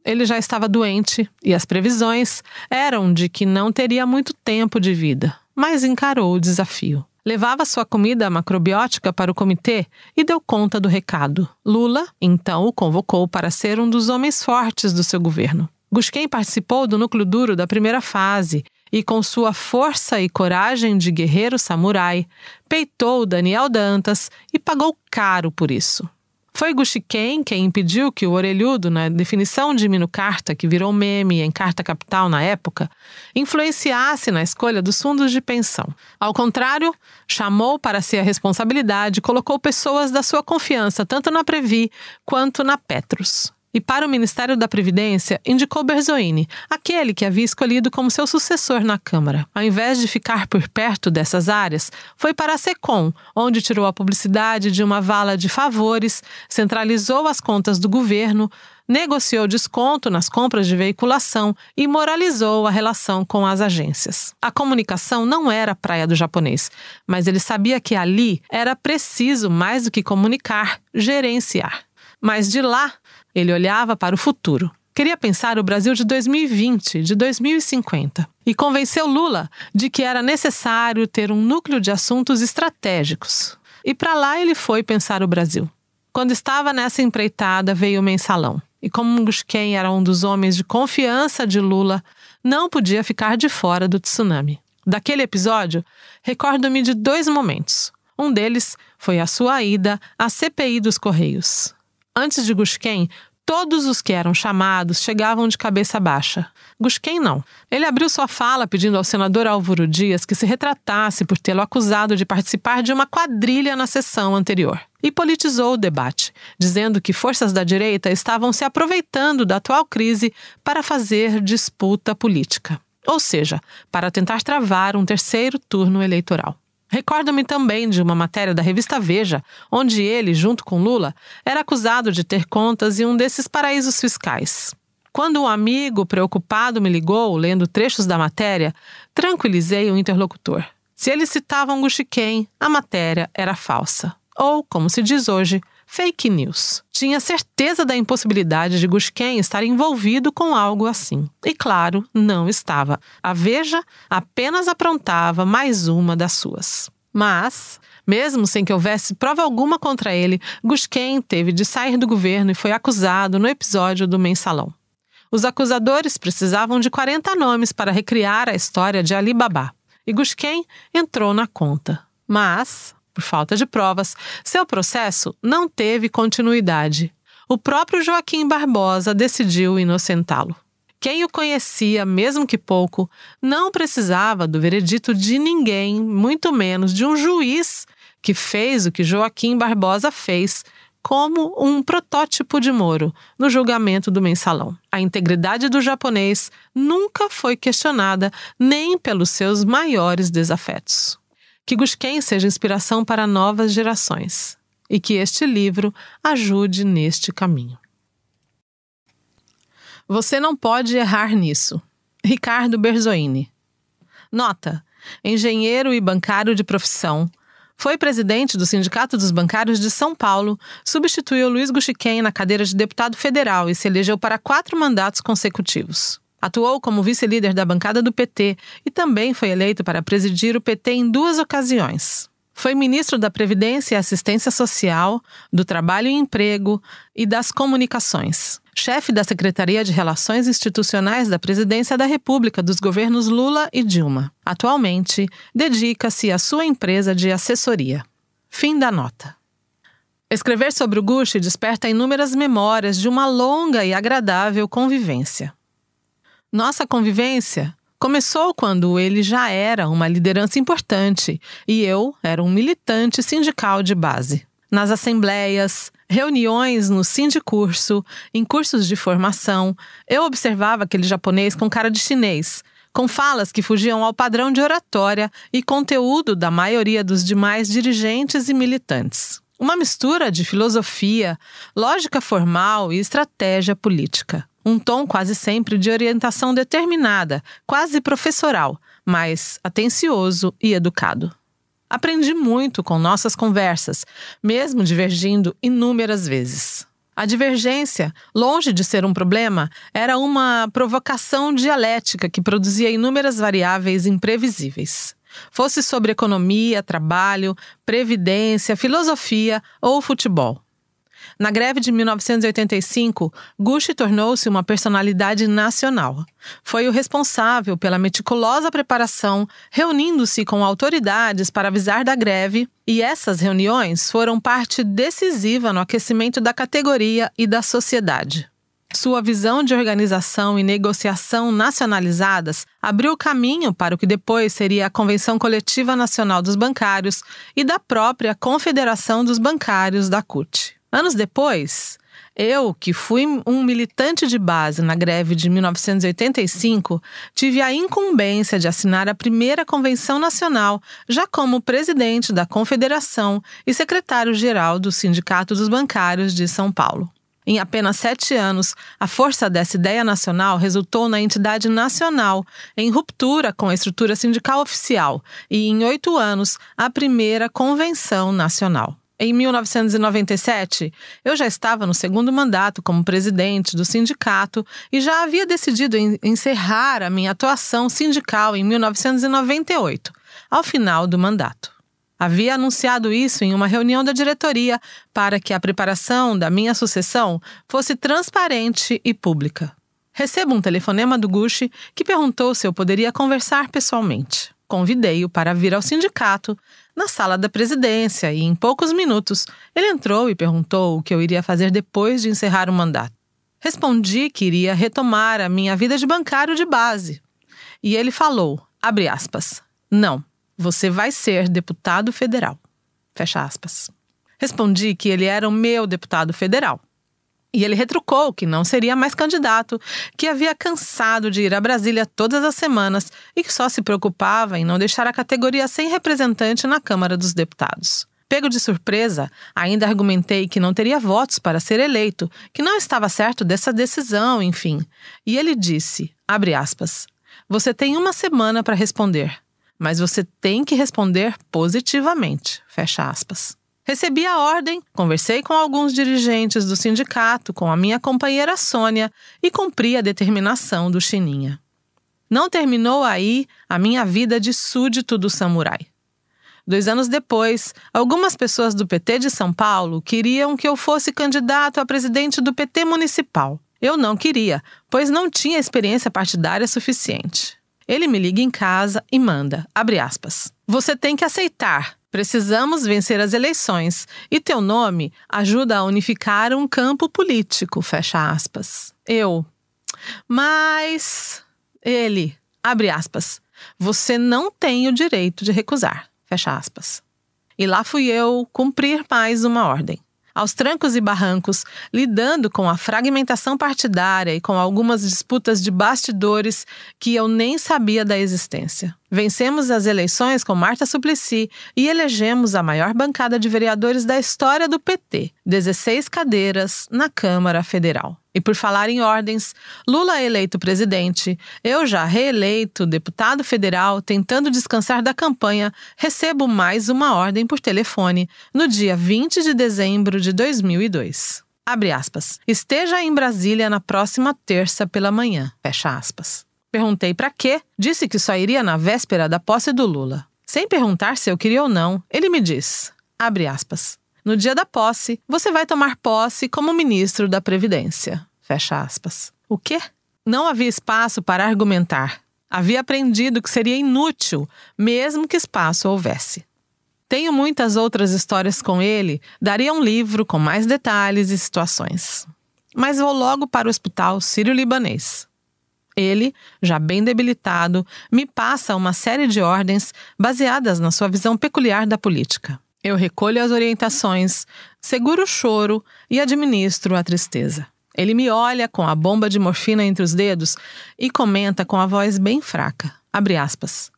Ele já estava doente e as previsões eram de que não teria muito tempo de vida, mas encarou o desafio. Levava sua comida macrobiótica para o comitê e deu conta do recado. Lula, então, o convocou para ser um dos homens fortes do seu governo. Gusquem participou do núcleo duro da primeira fase e, com sua força e coragem de guerreiro samurai, peitou Daniel Dantas e pagou caro por isso. Foi Gusquem quem impediu que o orelhudo, na definição de Mino Carta, que virou meme em Carta Capital na época, influenciasse na escolha dos fundos de pensão. Ao contrário, chamou para si a responsabilidade e colocou pessoas da sua confiança tanto na Previ quanto na Petros. E para o Ministério da Previdência, indicou Berzoini, aquele que havia escolhido como seu sucessor na Câmara. Ao invés de ficar por perto dessas áreas, foi para a SECOM, onde tirou a publicidade de uma vala de favores, centralizou as contas do governo, negociou desconto nas compras de veiculação e moralizou a relação com as agências. A comunicação não era a praia do japonês, mas ele sabia que ali era preciso, mais do que comunicar, gerenciar. Mas de lá, ele olhava para o futuro. Queria pensar o Brasil de 2020, de 2050. E convenceu Lula de que era necessário ter um núcleo de assuntos estratégicos. E para lá ele foi pensar o Brasil. Quando estava nessa empreitada, veio o mensalão. E como Gusquem era um dos homens de confiança de Lula, não podia ficar de fora do tsunami. Daquele episódio, recordo-me de 2 momentos. Um deles foi a sua ida à CPI dos Correios. Antes de Gushken, todos os que eram chamados chegavam de cabeça baixa. Gushken não. Ele abriu sua fala pedindo ao senador Álvaro Dias que se retratasse por tê-lo acusado de participar de uma quadrilha na sessão anterior. E politizou o debate, dizendo que forças da direita estavam se aproveitando da atual crise para fazer disputa política. Ou seja, para tentar travar um 3º turno eleitoral. Recordo-me também de uma matéria da revista Veja, onde ele, junto com Lula, era acusado de ter contas em um desses paraísos fiscais. Quando um amigo preocupado me ligou, lendo trechos da matéria, tranquilizei o interlocutor. Se eles citavam Gushken, a matéria era falsa. Ou, como se diz hoje, fake news. Tinha certeza da impossibilidade de Gushken estar envolvido com algo assim. E, claro, não estava. A Veja apenas aprontava mais uma das suas. Mas, mesmo sem que houvesse prova alguma contra ele, Gushken teve de sair do governo e foi acusado no episódio do Mensalão. Os acusadores precisavam de 40 nomes para recriar a história de Ali Babá. E Gushken entrou na conta. Mas, por falta de provas, seu processo não teve continuidade. O próprio Joaquim Barbosa decidiu inocentá-lo. Quem o conhecia, mesmo que pouco, não precisava do veredito de ninguém, muito menos de um juiz que fez o que Joaquim Barbosa fez, como um protótipo de Moro, no julgamento do Mensalão. A integridade do japonês nunca foi questionada, nem pelos seus maiores desafetos. Que Gushken seja inspiração para novas gerações e que este livro ajude neste caminho. Você não pode errar nisso. Ricardo Berzoini. Nota: engenheiro e bancário de profissão. Foi presidente do Sindicato dos Bancários de São Paulo, substituiu Luiz Gushken na cadeira de deputado federal e se elegeu para 4 mandatos consecutivos. Atuou como vice-líder da bancada do PT e também foi eleito para presidir o PT em 2 ocasiões. Foi ministro da Previdência e Assistência Social, do Trabalho e Emprego e das Comunicações. Chefe da Secretaria de Relações Institucionais da Presidência da República dos governos Lula e Dilma. Atualmente, dedica-se à sua empresa de assessoria. Fim da nota. Escrever sobre o Gush desperta inúmeras memórias de uma longa e agradável convivência. Nossa convivência começou quando ele já era uma liderança importante e eu era um militante sindical de base. Nas assembleias, reuniões no sindicurso, em cursos de formação, eu observava aquele japonês com cara de chinês, com falas que fugiam ao padrão de oratória e conteúdo da maioria dos demais dirigentes e militantes. Uma mistura de filosofia, lógica formal e estratégia política. Um tom quase sempre de orientação determinada, quase professoral, mas atencioso e educado. Aprendi muito com nossas conversas, mesmo divergindo inúmeras vezes. A divergência, longe de ser um problema, era uma provocação dialética que produzia inúmeras variáveis imprevisíveis. Fosse sobre economia, trabalho, previdência, filosofia ou futebol. Na greve de 1985, Gush tornou-se uma personalidade nacional. Foi o responsável pela meticulosa preparação, reunindo-se com autoridades para avisar da greve, e essas reuniões foram parte decisiva no aquecimento da categoria e da sociedade. Sua visão de organização e negociação nacionalizadas abriu caminho para o que depois seria a Convenção Coletiva Nacional dos Bancários e da própria Confederação dos Bancários da CUT. Anos depois, eu, que fui um militante de base na greve de 1985, tive a incumbência de assinar a primeira Convenção Nacional, já como presidente da Confederação e secretário-geral do Sindicato dos Bancários de São Paulo. Em apenas 7 anos, a força dessa ideia nacional resultou na entidade nacional, em ruptura com a estrutura sindical oficial, e em 8 anos, a primeira Convenção Nacional. Em 1997, eu já estava no 2º mandato como presidente do sindicato e já havia decidido encerrar a minha atuação sindical em 1998, ao final do mandato. Havia anunciado isso em uma reunião da diretoria para que a preparação da minha sucessão fosse transparente e pública. Recebo um telefonema do Gushi que perguntou se eu poderia conversar pessoalmente. Convidei-o para vir ao sindicato, na sala da presidência, e em poucos minutos ele entrou e perguntou o que eu iria fazer depois de encerrar o mandato. Respondi que iria retomar a minha vida de bancário de base. E ele falou, abre aspas, não, você vai ser deputado federal. Fecha aspas. Respondi que ele era o meu deputado federal. E ele retrucou que não seria mais candidato, que havia cansado de ir a Brasília todas as semanas e que só se preocupava em não deixar a categoria sem representante na Câmara dos Deputados. Pego de surpresa, ainda argumentei que não teria votos para ser eleito, que não estava certo dessa decisão, enfim. E ele disse, abre aspas, você tem uma semana para responder, mas você tem que responder positivamente, fecha aspas. Recebi a ordem, conversei com alguns dirigentes do sindicato, com a minha companheira Sônia e cumpri a determinação do Chininha. Não terminou aí a minha vida de súdito do samurai. 2 anos depois, algumas pessoas do PT de São Paulo queriam que eu fosse candidato a presidente do PT municipal. Eu não queria, pois não tinha experiência partidária suficiente. Ele me liga em casa e manda, abre aspas, você tem que aceitar. Precisamos vencer as eleições e teu nome ajuda a unificar um campo político, fecha aspas. Ele, abre aspas, você não tem o direito de recusar, fecha aspas. E lá fui eu cumprir mais uma ordem. Aos trancos e barrancos, lidando com a fragmentação partidária e com algumas disputas de bastidores que eu nem sabia da existência. Vencemos as eleições com Marta Suplicy e elegemos a maior bancada de vereadores da história do PT, 16 cadeiras na Câmara Federal. E por falar em ordens, Lula eleito presidente, eu já reeleito deputado federal, tentando descansar da campanha, recebo mais uma ordem por telefone no dia 20 de dezembro de 2002. Abre aspas. Esteja em Brasília na próxima terça pela manhã. Fecha aspas. Perguntei para quê, disse que só iria na véspera da posse do Lula. Sem perguntar se eu queria ou não, ele me diz, abre aspas, no dia da posse, você vai tomar posse como ministro da Previdência. Fecha aspas. O quê? Não havia espaço para argumentar. Havia aprendido que seria inútil, mesmo que espaço houvesse. Tenho muitas outras histórias com ele, daria um livro com mais detalhes e situações. Mas vou logo para o hospital sírio-libanês. Ele, já bem debilitado, me passa uma série de ordens baseadas na sua visão peculiar da política. Eu recolho as orientações, seguro o choro e administro a tristeza. Ele me olha com a bomba de morfina entre os dedos e comenta com a voz bem fraca, abre aspas.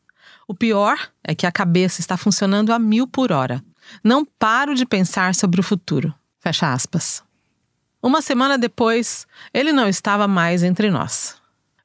O pior é que a cabeça está funcionando a 1000 por hora. Não paro de pensar sobre o futuro, fecha aspas. Uma semana depois, ele não estava mais entre nós.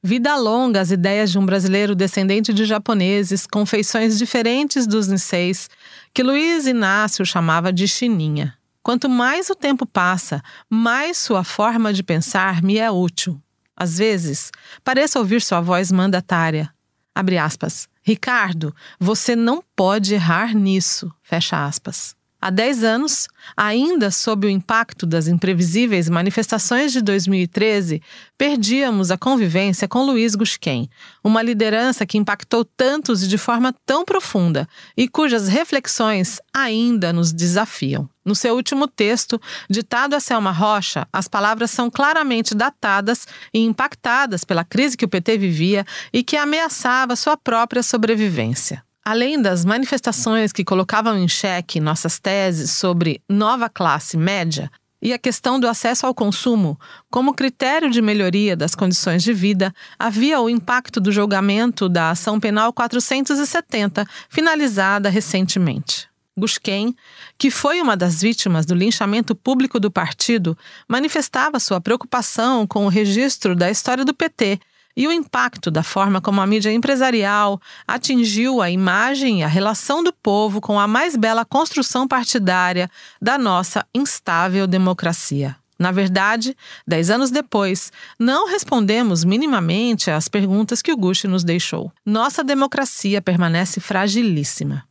Vida longa as ideias de um brasileiro descendente de japoneses com feições diferentes dos Niseis, que Luiz Inácio chamava de Chininha. Quanto mais o tempo passa, mais sua forma de pensar me é útil. Às vezes, pareço ouvir sua voz mandatária. Abre aspas. Ricardo, você não pode errar nisso. Fecha aspas. Há 10 anos, ainda sob o impacto das imprevisíveis manifestações de 2013, perdíamos a convivência com Luiz Gusquem, uma liderança que impactou tantos e de forma tão profunda e cujas reflexões ainda nos desafiam. No seu último texto, ditado a Selma Rocha, as palavras são claramente datadas e impactadas pela crise que o PT vivia e que ameaçava sua própria sobrevivência. Além das manifestações que colocavam em xeque nossas teses sobre nova classe média e a questão do acesso ao consumo como critério de melhoria das condições de vida, havia o impacto do julgamento da Ação Penal 470, finalizada recentemente. Gusquem, que foi uma das vítimas do linchamento público do partido, manifestava sua preocupação com o registro da história do PT e o impacto da forma como a mídia empresarial atingiu a imagem e a relação do povo com a mais bela construção partidária da nossa instável democracia. Na verdade, 10 anos depois, não respondemos minimamente às perguntas que o Gushi nos deixou. Nossa democracia permanece fragilíssima.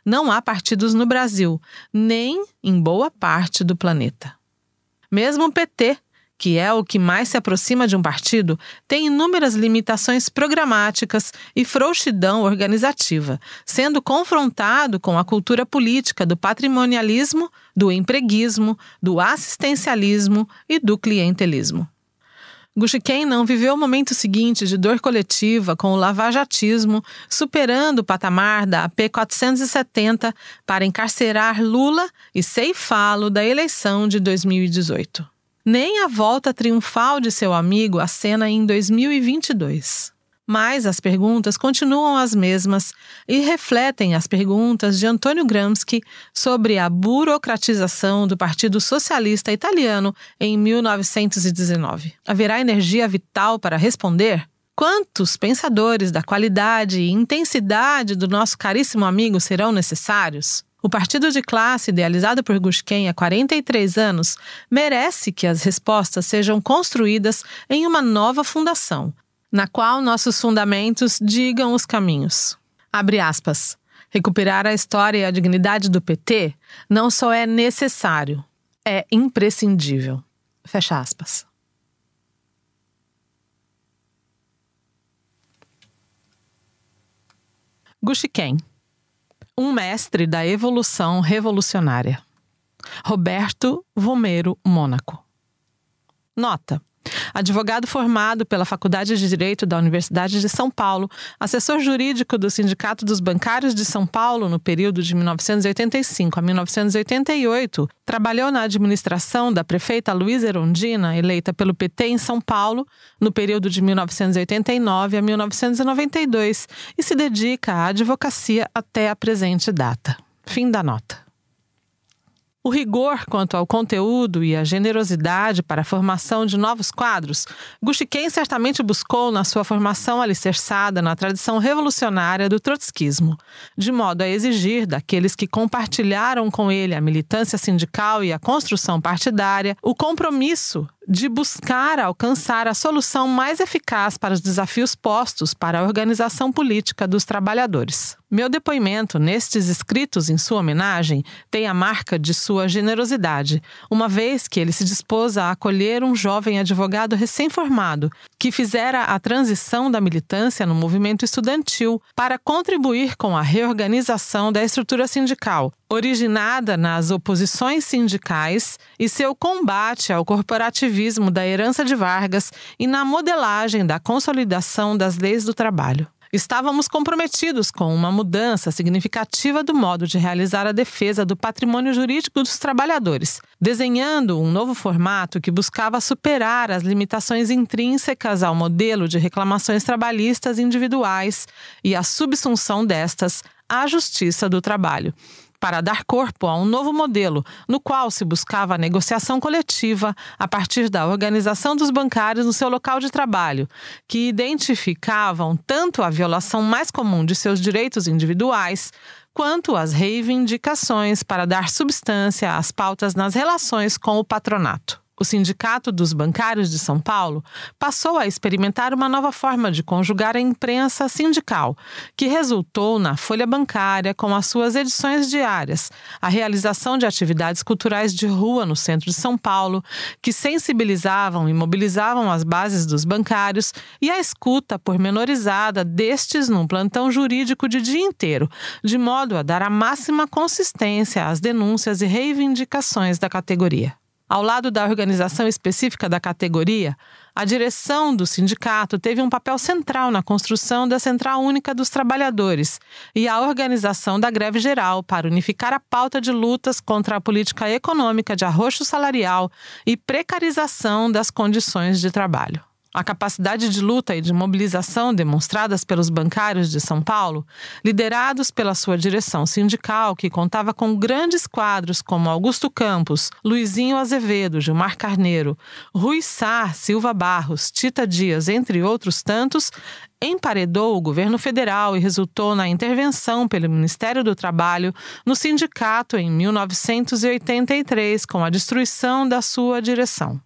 Não há partidos no Brasil, nem em boa parte do planeta. Mesmo o PT, que é o que mais se aproxima de um partido, tem inúmeras limitações programáticas e frouxidão organizativa, sendo confrontado com a cultura política do patrimonialismo, do empreguismo, do assistencialismo e do clientelismo. Gushiken não viveu o momento seguinte de dor coletiva com o lavajatismo, superando o patamar da AP 470 para encarcerar Lula e ceifá-lo da eleição de 2018. Nem a volta triunfal de seu amigo à cena em 2022. Mas as perguntas continuam as mesmas e refletem as perguntas de Antônio Gramsci sobre a burocratização do Partido Socialista Italiano em 1919. Haverá energia vital para responder? Quantos pensadores da qualidade e intensidade do nosso caríssimo amigo serão necessários? O partido de classe, idealizado por Gushiken há 43 anos, merece que as respostas sejam construídas em uma nova fundação, na qual nossos fundamentos digam os caminhos. Abre aspas. Recuperar a história e a dignidade do PT não só é necessário, é imprescindível. Fecha aspas. Gushiken, um mestre da evolução revolucionária. Roberto Vomero Mônaco. Nota. Advogado formado pela Faculdade de Direito da Universidade de São Paulo, assessor jurídico do Sindicato dos Bancários de São Paulo no período de 1985 a 1988, trabalhou na administração da prefeita Luísa Erundina, eleita pelo PT em São Paulo, no período de 1989 a 1992, e se dedica à advocacia até a presente data. Fim da nota. O rigor quanto ao conteúdo e a generosidade para a formação de novos quadros, Gushiken certamente buscou na sua formação alicerçada na tradição revolucionária do trotskismo, de modo a exigir daqueles que compartilharam com ele a militância sindical e a construção partidária o compromisso de buscar alcançar a solução mais eficaz para os desafios postos para a organização política dos trabalhadores. Meu depoimento nestes escritos em sua homenagem tem a marca de sua generosidade, uma vez que ele se dispôs a acolher um jovem advogado recém-formado, que fizera a transição da militância no movimento estudantil para contribuir com a reorganização da estrutura sindical, originada nas oposições sindicais e seu combate ao corporativismo da herança de Vargas e na modelagem da consolidação das leis do trabalho. Estávamos comprometidos com uma mudança significativa do modo de realizar a defesa do patrimônio jurídico dos trabalhadores, desenhando um novo formato que buscava superar as limitações intrínsecas ao modelo de reclamações trabalhistas individuais e a subsunção destas à justiça do trabalho, para dar corpo a um novo modelo, no qual se buscava a negociação coletiva a partir da organização dos bancários no seu local de trabalho, que identificavam tanto a violação mais comum de seus direitos individuais, quanto as reivindicações para dar substância às pautas nas relações com o patronato. O Sindicato dos Bancários de São Paulo passou a experimentar uma nova forma de conjugar a imprensa sindical, que resultou na Folha Bancária com as suas edições diárias, a realização de atividades culturais de rua no centro de São Paulo, que sensibilizavam e mobilizavam as bases dos bancários, e a escuta pormenorizada destes num plantão jurídico de dia inteiro, de modo a dar a máxima consistência às denúncias e reivindicações da categoria. Ao lado da organização específica da categoria, a direção do sindicato teve um papel central na construção da Central Única dos Trabalhadores e a organização da greve geral para unificar a pauta de lutas contra a política econômica de arroxo salarial e precarização das condições de trabalho. A capacidade de luta e de mobilização demonstradas pelos bancários de São Paulo, liderados pela sua direção sindical, que contava com grandes quadros como Augusto Campos, Luizinho Azevedo, Gilmar Carneiro, Rui Sá, Silva Barros, Tita Dias, entre outros tantos, emparedou o governo federal e resultou na intervenção pelo Ministério do Trabalho no sindicato em 1983, com a destruição da sua direção.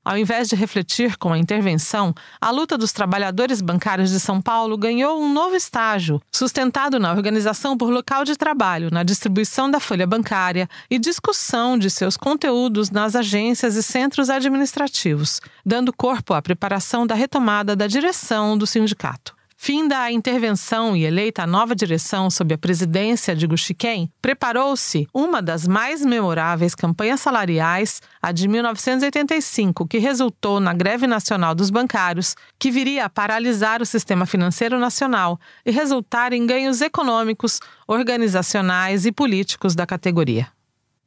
Ao invés de refletir com a intervenção, a luta dos trabalhadores bancários de São Paulo ganhou um novo estágio, sustentado na organização por local de trabalho, na distribuição da folha bancária e discussão de seus conteúdos nas agências e centros administrativos, dando corpo à preparação da retomada da direção do sindicato. Finda a intervenção e eleita a nova direção sob a presidência de Gushiken, preparou-se uma das mais memoráveis campanhas salariais, a de 1985, que resultou na greve nacional dos bancários, que viria a paralisar o sistema financeiro nacional e resultar em ganhos econômicos, organizacionais e políticos da categoria.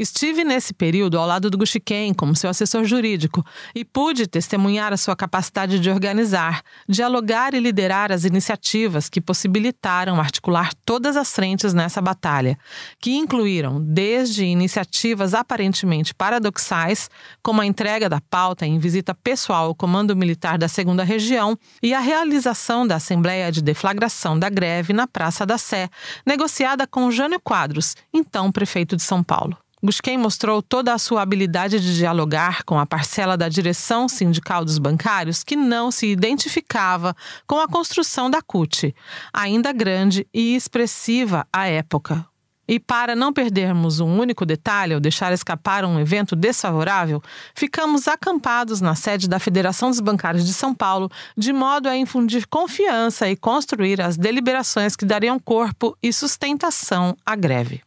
Estive nesse período ao lado do Gushiken como seu assessor jurídico e pude testemunhar a sua capacidade de organizar, dialogar e liderar as iniciativas que possibilitaram articular todas as frentes nessa batalha, que incluíram desde iniciativas aparentemente paradoxais, como a entrega da pauta em visita pessoal ao Comando Militar da 2ª Região e a realização da Assembleia de Deflagração da Greve na Praça da Sé, negociada com Jânio Quadros, então prefeito de São Paulo. Gushiken mostrou toda a sua habilidade de dialogar com a parcela da direção sindical dos bancários que não se identificava com a construção da CUT, ainda grande e expressiva à época. E para não perdermos um único detalhe ou deixar escapar um evento desfavorável, ficamos acampados na sede da Federação dos Bancários de São Paulo, de modo a infundir confiança e construir as deliberações que dariam corpo e sustentação à greve.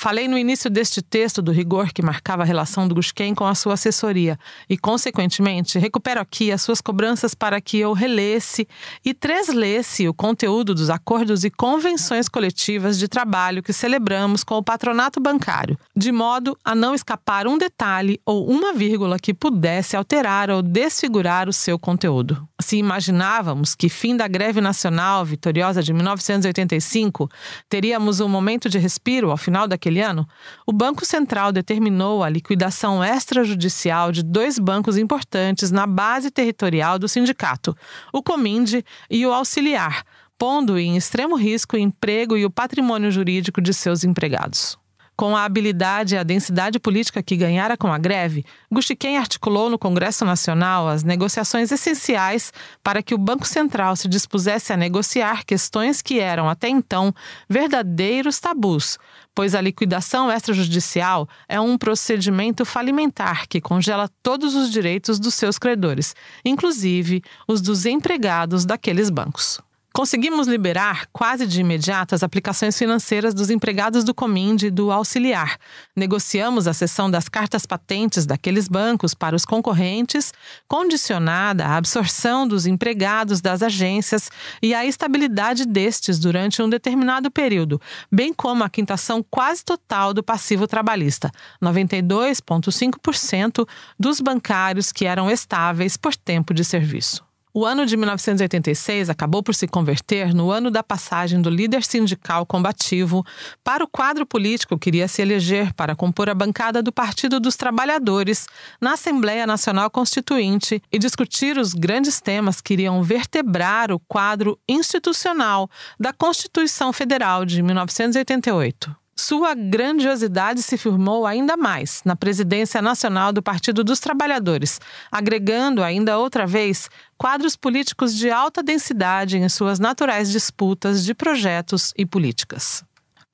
Falei no início deste texto do rigor que marcava a relação do Gushiken com a sua assessoria e, consequentemente, recupero aqui as suas cobranças para que eu relesse e treslesse o conteúdo dos acordos e convenções coletivas de trabalho que celebramos com o patronato bancário, de modo a não escapar um detalhe ou uma vírgula que pudesse alterar ou desfigurar o seu conteúdo. Se imaginávamos que, fim da greve nacional vitoriosa de 1985, teríamos um momento de respiro ao final daquele ano, o Banco Central determinou a liquidação extrajudicial de 2 bancos importantes na base territorial do sindicato, o Cominde e o Auxiliar, pondo em extremo risco o emprego e o patrimônio jurídico de seus empregados. Com a habilidade e a densidade política que ganhara com a greve, Gushiken articulou no Congresso Nacional as negociações essenciais para que o Banco Central se dispusesse a negociar questões que eram, até então, verdadeiros tabus, pois a liquidação extrajudicial é um procedimento falimentar que congela todos os direitos dos seus credores, inclusive os dos empregados daqueles bancos. Conseguimos liberar, quase de imediato, as aplicações financeiras dos empregados do Cominde e do Auxiliar. Negociamos a cessão das cartas patentes daqueles bancos para os concorrentes, condicionada à absorção dos empregados das agências e à estabilidade destes durante um determinado período, bem como a quitação quase total do passivo trabalhista, 92,5% dos bancários que eram estáveis por tempo de serviço. O ano de 1986 acabou por se converter no ano da passagem do líder sindical combativo para o quadro político que iria se eleger para compor a bancada do Partido dos Trabalhadores na Assembleia Nacional Constituinte e discutir os grandes temas que iriam vertebrar o quadro institucional da Constituição Federal de 1988. Sua grandiosidade se firmou ainda mais na presidência nacional do Partido dos Trabalhadores, agregando ainda outra vez quadros políticos de alta densidade em suas naturais disputas de projetos e políticas.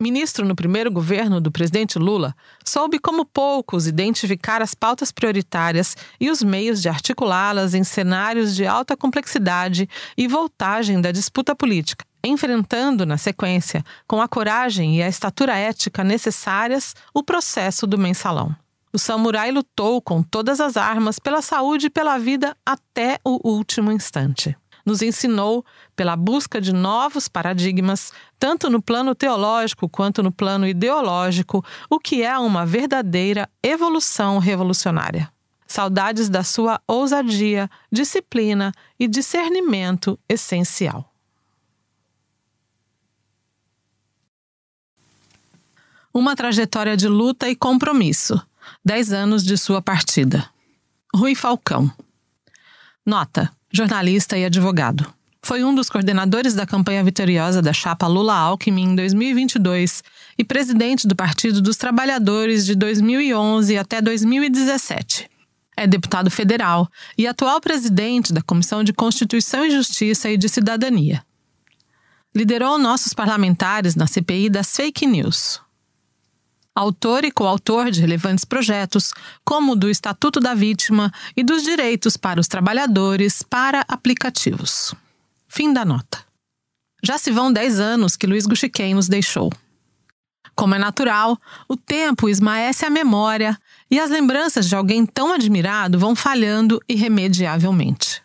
Ministro no primeiro governo do presidente Lula, soube como poucos identificar as pautas prioritárias e os meios de articulá-las em cenários de alta complexidade e voltagem da disputa política, enfrentando, na sequência, com a coragem e a estatura ética necessárias, o processo do mensalão. O samurai lutou com todas as armas pela saúde e pela vida até o último instante. Nos ensinou, pela busca de novos paradigmas, tanto no plano teológico quanto no plano ideológico, o que é uma verdadeira evolução revolucionária. Saudades da sua ousadia, disciplina e discernimento essencial. Uma trajetória de luta e compromisso. 10 anos de sua partida. Rui Falcão. Nota: jornalista e advogado. Foi um dos coordenadores da campanha vitoriosa da chapa Lula-Alckmin em 2022 e presidente do Partido dos Trabalhadores de 2011 até 2017. É deputado federal e atual presidente da Comissão de Constituição e Justiça e de Cidadania. Liderou nossos parlamentares na CPI das fake news. Autor e coautor de relevantes projetos, como o do Estatuto da Vítima e dos direitos para os trabalhadores para aplicativos. Fim da nota. Já se vão 10 anos que Luiz Guxiquem nos deixou. Como é natural, o tempo esmaece a memória e as lembranças de alguém tão admirado vão falhando irremediavelmente.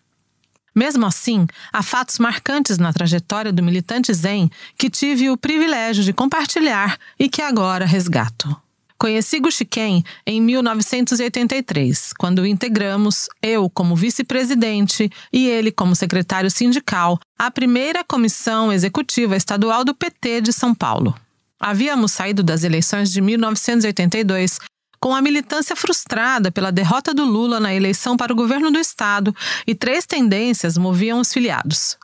Mesmo assim, há fatos marcantes na trajetória do militante zen que tive o privilégio de compartilhar e que agora resgato. Conheci Guxiquem em 1983, quando integramos, eu como vice-presidente e ele como secretário sindical, a primeira comissão executiva estadual do PT de São Paulo. Havíamos saído das eleições de 1982 com a militância frustrada pela derrota do Lula na eleição para o governo do estado e 3 tendências moviam os filiados.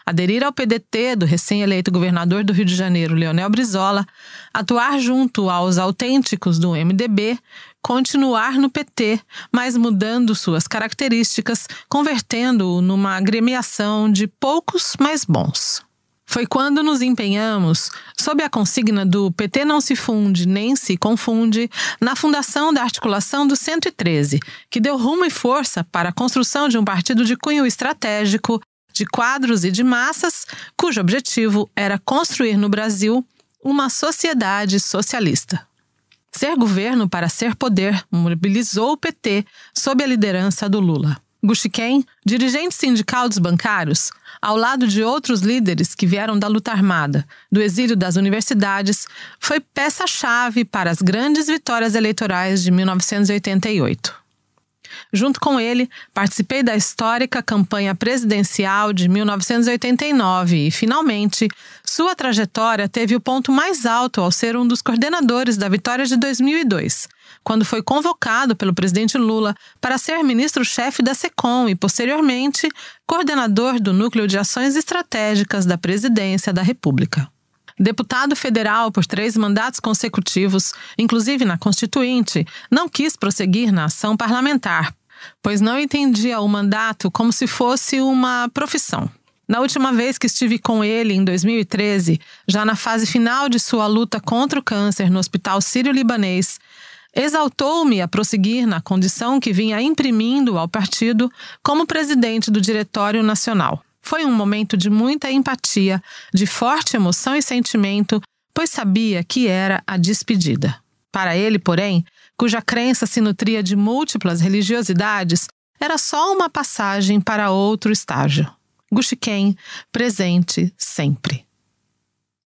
Aderir ao PDT do recém-eleito governador do Rio de Janeiro, Leonel Brizola, atuar junto aos autênticos do MDB, continuar no PT, mas mudando suas características, convertendo-o numa agremiação de poucos mais bons. Foi quando nos empenhamos, sob a consigna do PT não se funde nem se confunde, na fundação da articulação do 113, que deu rumo e força para a construção de um partido de cunho estratégico, de quadros e de massas, cujo objetivo era construir no Brasil uma sociedade socialista. Ser governo para ser poder mobilizou o PT sob a liderança do Lula. Guxiquem, dirigente sindical dos bancários, ao lado de outros líderes que vieram da luta armada, do exílio das universidades, foi peça-chave para as grandes vitórias eleitorais de 1988. Junto com ele, participei da histórica campanha presidencial de 1989 e, finalmente, sua trajetória teve o ponto mais alto ao ser um dos coordenadores da vitória de 2002, quando foi convocado pelo presidente Lula para ser ministro-chefe da SECOM e, posteriormente, coordenador do Núcleo de Ações Estratégicas da Presidência da República. Deputado federal por 3 mandatos consecutivos, inclusive na Constituinte, não quis prosseguir na ação parlamentar, pois não entendia o mandato como se fosse uma profissão. Na última vez que estive com ele, em 2013, já na fase final de sua luta contra o câncer no Hospital Sírio-Libanês, exaltou-me a prosseguir na condição que vinha imprimindo ao partido como presidente do Diretório Nacional. Foi um momento de muita empatia, de forte emoção e sentimento, pois sabia que era a despedida. Para ele, porém, cuja crença se nutria de múltiplas religiosidades, era só uma passagem para outro estágio. Guxiquem, presente sempre.